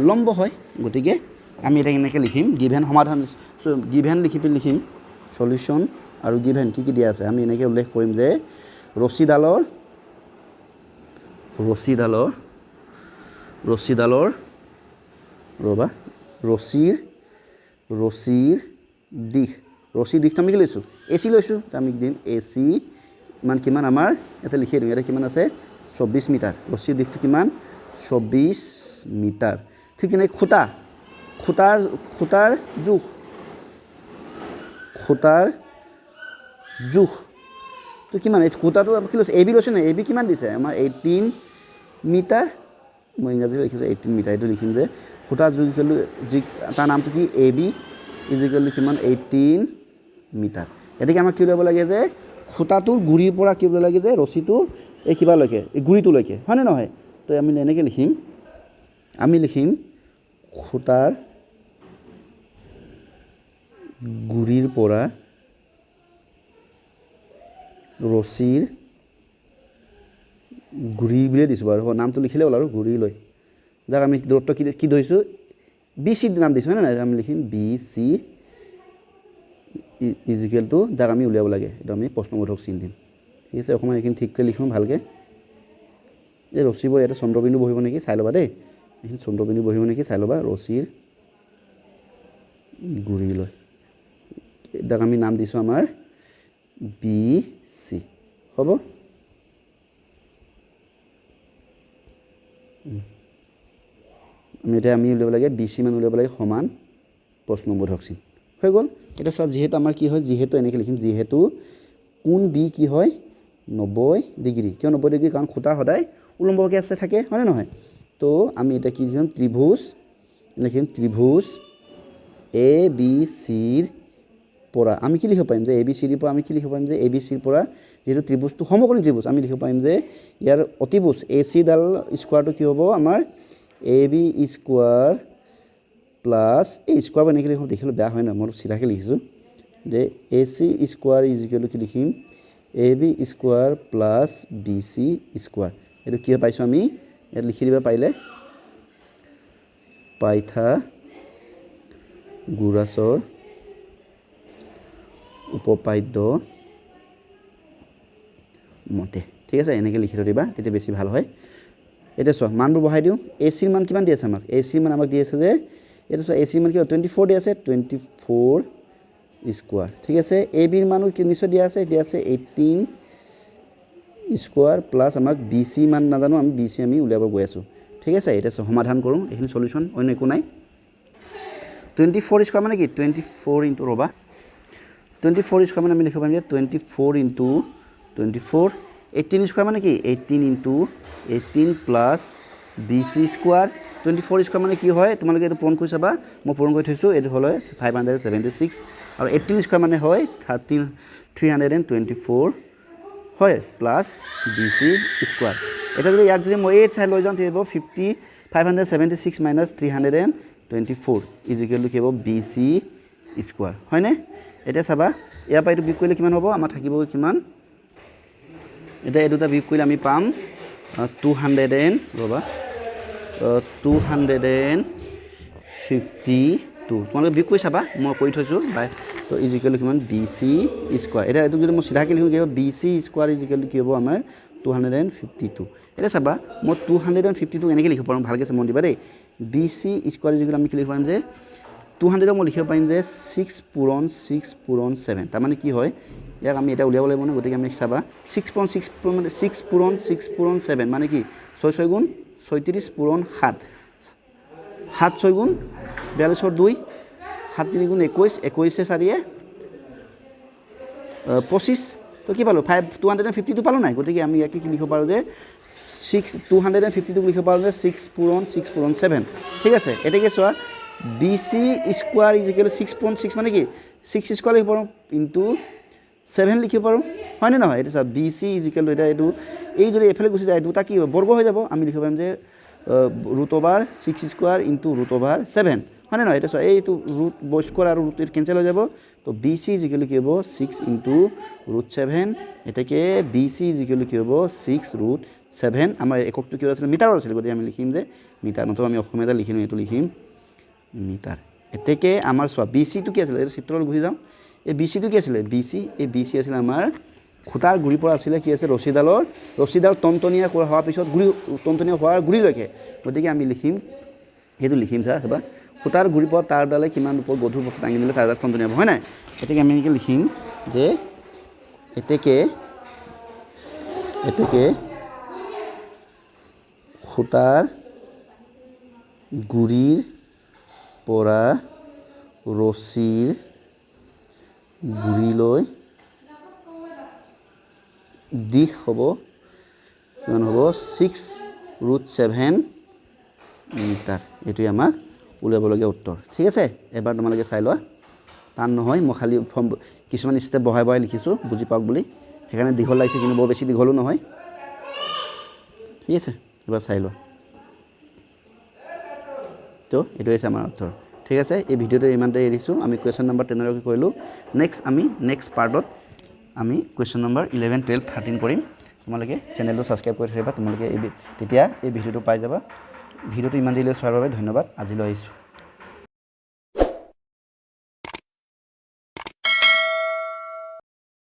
লম্ব হয় গতিকে আমি এটা এনেকৈ লিখিম গিভেন সমাধান গিভেন লিখিম সলিউশ্যন আৰু গিভেন কি দিয়া আছে আমি এনেকৈ উল্লেখ কৰিম যে ৰছীডালৰ ৰছীৰ দিশটো আমি কি লৈছোঁ এ চি লৈছোঁ তো আমি দিম এ চি ইমান কিমান আমাৰ ইয়াতে লিখি দিওঁ ইয়াতে কিমান আছে 24 মিটাৰ ৰছীৰ দিশটো কিমান 24 মিটাৰ ঠিক তেনেকৈ খুঁটাৰ জোখ তো কিমান এই খুঁটাটো কি লৈছে এ বি লৈছোঁ নাই এ বি কিমান দিছে আমাৰ 18 মিটাৰ মই ইংৰাজীত লিখিছোঁ 18 মিটাৰ এইটো লিখিম যে খুঁটাৰ জোখ তাৰ নামটো কি এ বি ইজিকেল কিমান 18 মিটাৰ এতেকে আমাক কি উলিয়াব লাগে যে খুঁটাটোৰ গুৰিৰ পৰা কি উলিয়াব লাগে যে ৰছীটোৰ এই কিবালৈকে এই গুৰিটোলৈকে হয় নে নহয় তো আমি এনেকৈ লিখিম খুঁটাৰ গুৰিৰ পৰা ৰছীৰ গুৰি বুলিয়ে দিছোঁ বাৰু নামটো লিখিলে হ'ল আৰু গুৰি লৈ যাক আমি দূৰত্ব কি ধৰিছোঁ বি চি নাম দিছোঁ হয় নে নাই আমি লিখিম বি চি ইজিকেল টু যাক আমি উলিয়াব লাগে এইটো আমি প্ৰশ্নবোধক চিন দিম ঠিক আছে অকণমান এইখিনি ঠিককৈ লিখোঁ ভালকৈ এই ৰছীবোৰ ইয়াতে চন্দ্ৰবিন্দু বহিব নেকি চাই ল'বা দেই এইখিনি চন্দ্ৰবিন্দু বহিব নেকি চাই ল'বা ৰছীৰ গুৰি লৈ যাক আমি নাম দিছোঁ আমাৰ বি চি হ'ব এতিয়া আমি উলিয়াব লাগে বি চি মান উলিয়াব লাগে সমান প্ৰশ্নবোধক চিন হৈ গ'ল এটা চোৱা যিহেতু আমাৰ কি হয় যিহেতু এনেকৈ লিখিম যিহেতু কোণ বি কি হয় 90 ডিগ্ৰী কিয় 90 ডিগ্ৰী কাৰণ খুঁটা সদায় উলম্বকৈ আছে থাকে হয়নে নহয় তো আমি এতিয়া কি লিখিম ত্ৰিভুজ এ বি চিৰ পৰা আমি কি লিখিব পাৰিম যে এ বি চিৰ পৰা আমি কি লিখিব পাৰিম যে এ বি চিৰ পৰা যেহেতু ত্ৰিভুজটো সমকোণী ত্ৰিভুজ আমি লিখিব পাৰিম যে ইয়াৰ অতিভুজ এ চিডাল স্কোৱাৰটো কি হ'ব আমাৰ এ বি স্কোৱাৰ প্লাছ এই স্কোৱাৰ এনেকৈ লিখিম দেখিলোঁ বেয়া হয় নহয় মই চিধাকৈ লিখিছোঁ যে এ চি স্কোৱাৰ ইজিকেল কি লিখিম A B square plus B C square এইটো কি পাইছোঁ আমি ইয়াত লিখি দিব পাৰিলে পাইথাগোৰাছৰ উপপাদ্য মতে ঠিক আছে এনেকৈ লিখি থৈ দিবা তেতিয়া বেছি ভাল হয় এটা চোৱা মানবোৰ বহাই দিওঁ এচিৰ মান কিমান দি আছে আমাক এচিৰ মান আমাক দি আছে যে এটা চোৱা এচিৰ মান কি 24 দি আছে 24 স্কয়াৰ ঠিক আছে এ বিৰ মানো কি নিশ্চয় দিয়া আছে 18 স্কয়াৰ প্লাস আমাক বিসি মান নাজানো আমি বিসি আমি উলিয়াব গৈ আছো ঠিক আছে এটা সমাধান কৰো এইখিনি সলিউশন অন্য একো নাই 24 স্কয়াৰ মানে কি 24 ইনটু ৰবা 24 স্কয়াৰ মানে আমি লিখিব পাৰিম যে 24 ইনটু 24 18 স্কয়াৰ মানে কি 18 into 18 plus BC square 24 square মানে কি হয় তোমালোকে এটা পূৰণ কৰি চাবা মই পূৰণ কৰি থৈছো এটো হল 576 আৰু 18 স্কয়াৰ মানে হয় 324 হয় প্লাস BC স্কয়াৰ এটা যদি ইয়াক যদি মই 8 চাই লৈ যাম তেতিয়াও 576 minus 324 is equal to কি হ'ব BC স্কয়াৰ হয় নে এটা চাবা ইয়াৰ পৰা এটো বিয়োগ কৰিলে কিমান হ'ব আমাৰ থাকিব কিমান এটা দুটা বিয়োগ কৰিলে আমি পাম 200 ৰবা 252 তোমালোকে বিয়োগ কৰি চাবা মই কৰি থৈছো বাই তো ইজ ইকুৱেল কিমান BC স্কয়াৰ এটা এটো যদি মই সিধাকে লিখো কি হ'ব BC স্কয়াৰ ইজ ইকুৱেল কি হ'ব আমাৰ 252 এটা চাবা মই 252 এনেকৈ লিখিব পাৰোঁ ভালকৈ মন দিবা দেই BC স্কয়াৰ ইজ ইকুৱেল আমি কি লিখিব পাৰিম যে 200 মই লিখিব পাৰিম যে 6 পূৰণ 7 তাৰ মানে কি হয় ইয়াক আমি এটা উলিয়াব লাগিব না গতিকে আমি চাবা 6 পূৰণ 7 মানে কি 6 6 গুণ 36 পূৰণ 7 7 6 গুণ 42 2 7 3 গুণ 21 21 4 25 তো কি পালো 252 পালো নাই গতিকে আমি ইয়াক কি লিখিব পাৰো যে 252 লিখিব পাৰো যে 6 পূৰণ 7 ঠিক আছে এটাকে চোৱা BC স্কয়াৰ ইজ ইকুৱেল 6.6 মানে কি 6 স্কয়াৰ লিখিব পাৰো ইনটু 7 লিখিব পাৰো হয় নে নহয় এটা চা BC ইজ ইকুৱেল এটা এটো এই যদি এফালে গুছি যায় দুটা কি বৰ্গ হৈ যাব আমি লিখিব পাৰিম যে √6 স্কয়াৰ ইনটু √7 হয় নে নহয় এটা চা এইটো ৰুট বয় স্কয়াৰ আৰু ৰুট কেনসেল হৈ যাব তো BC ইজ ইকুৱেল কি হ'ব 6 ইনটু √7 এটাকে BC ইজ ইকুৱেল কি হ'ব 6 √7 আমাৰ এককটো কি আছিল মিটাৰৰ আছিল গতিকে আমি লিখিম যে মিটাৰ নতো আমি অসমীয়াতে লিখিম এটো লিখিম মিটাৰ এতেকে আমাৰ সোৱা BC টো কি আছিল এই চিত্ৰৰ গুছি যাম এই BC টো কি আছিল BC এই BC আছিল আমাৰ খুটাৰ গুৰি পৰা আছিল কি আছে ৰছিডাল টনটনিয়া হোৱাৰ পিছত গুৰি টনটনিয়া হোৱাৰ গুৰি লৈকে গতিকে আমি লিখিম হেতু লিখিম চাবা খুটাৰ গুৰি পৰা তাৰ ডালে কিমান ওপৰ গধুৰ বস্তু টাঙি দিলে তাৰ ডাল টনটনিয়া হয় নাই এতেকে আমি কি লিখিম যে এতেকে খুটাৰ গুৰিৰ পৰা ৰছিৰ গুৰিলৈ দিশ হ'ব কিমান হ'ব 6√7 মিটাৰ এটোই আমাক উলিয়াবলগীয়া উত্তৰ ঠিক আছে এবাৰ তোমালোকে চাই লোৱা টান নহয় মই খালি কিছুমান স্টেপ বহাই লিখিছো বুজি পাওক বুলি সেইকাৰণে দীঘল লাগিছে কিন্তু বৰ বেছি দীঘলো নহয় ঠিক আছে এবাৰ চাই লোৱা তো এটো হৈছে আমাৰ উত্তৰ ঠিক আছে এই ভিডিওটো ইমানতে এৰিছো আমি কোৱেশ্চন নম্বৰ 10 লৈকে কৰিলো নেক্সট পাৰ্টত আমি কোৱেশ্চন নম্বৰ 11 12 13 কৰিম তোমালোকে চেনেলটো সাবস্ক্ৰাইব কৰি থৈবা তোমালোকে তেতিয়া এই ভিডিওটো পাই যাবা ভিডিওটো ইমান দিলৈ চোৱাৰ বাবে ধন্যবাদ আজিলৈ আহিছো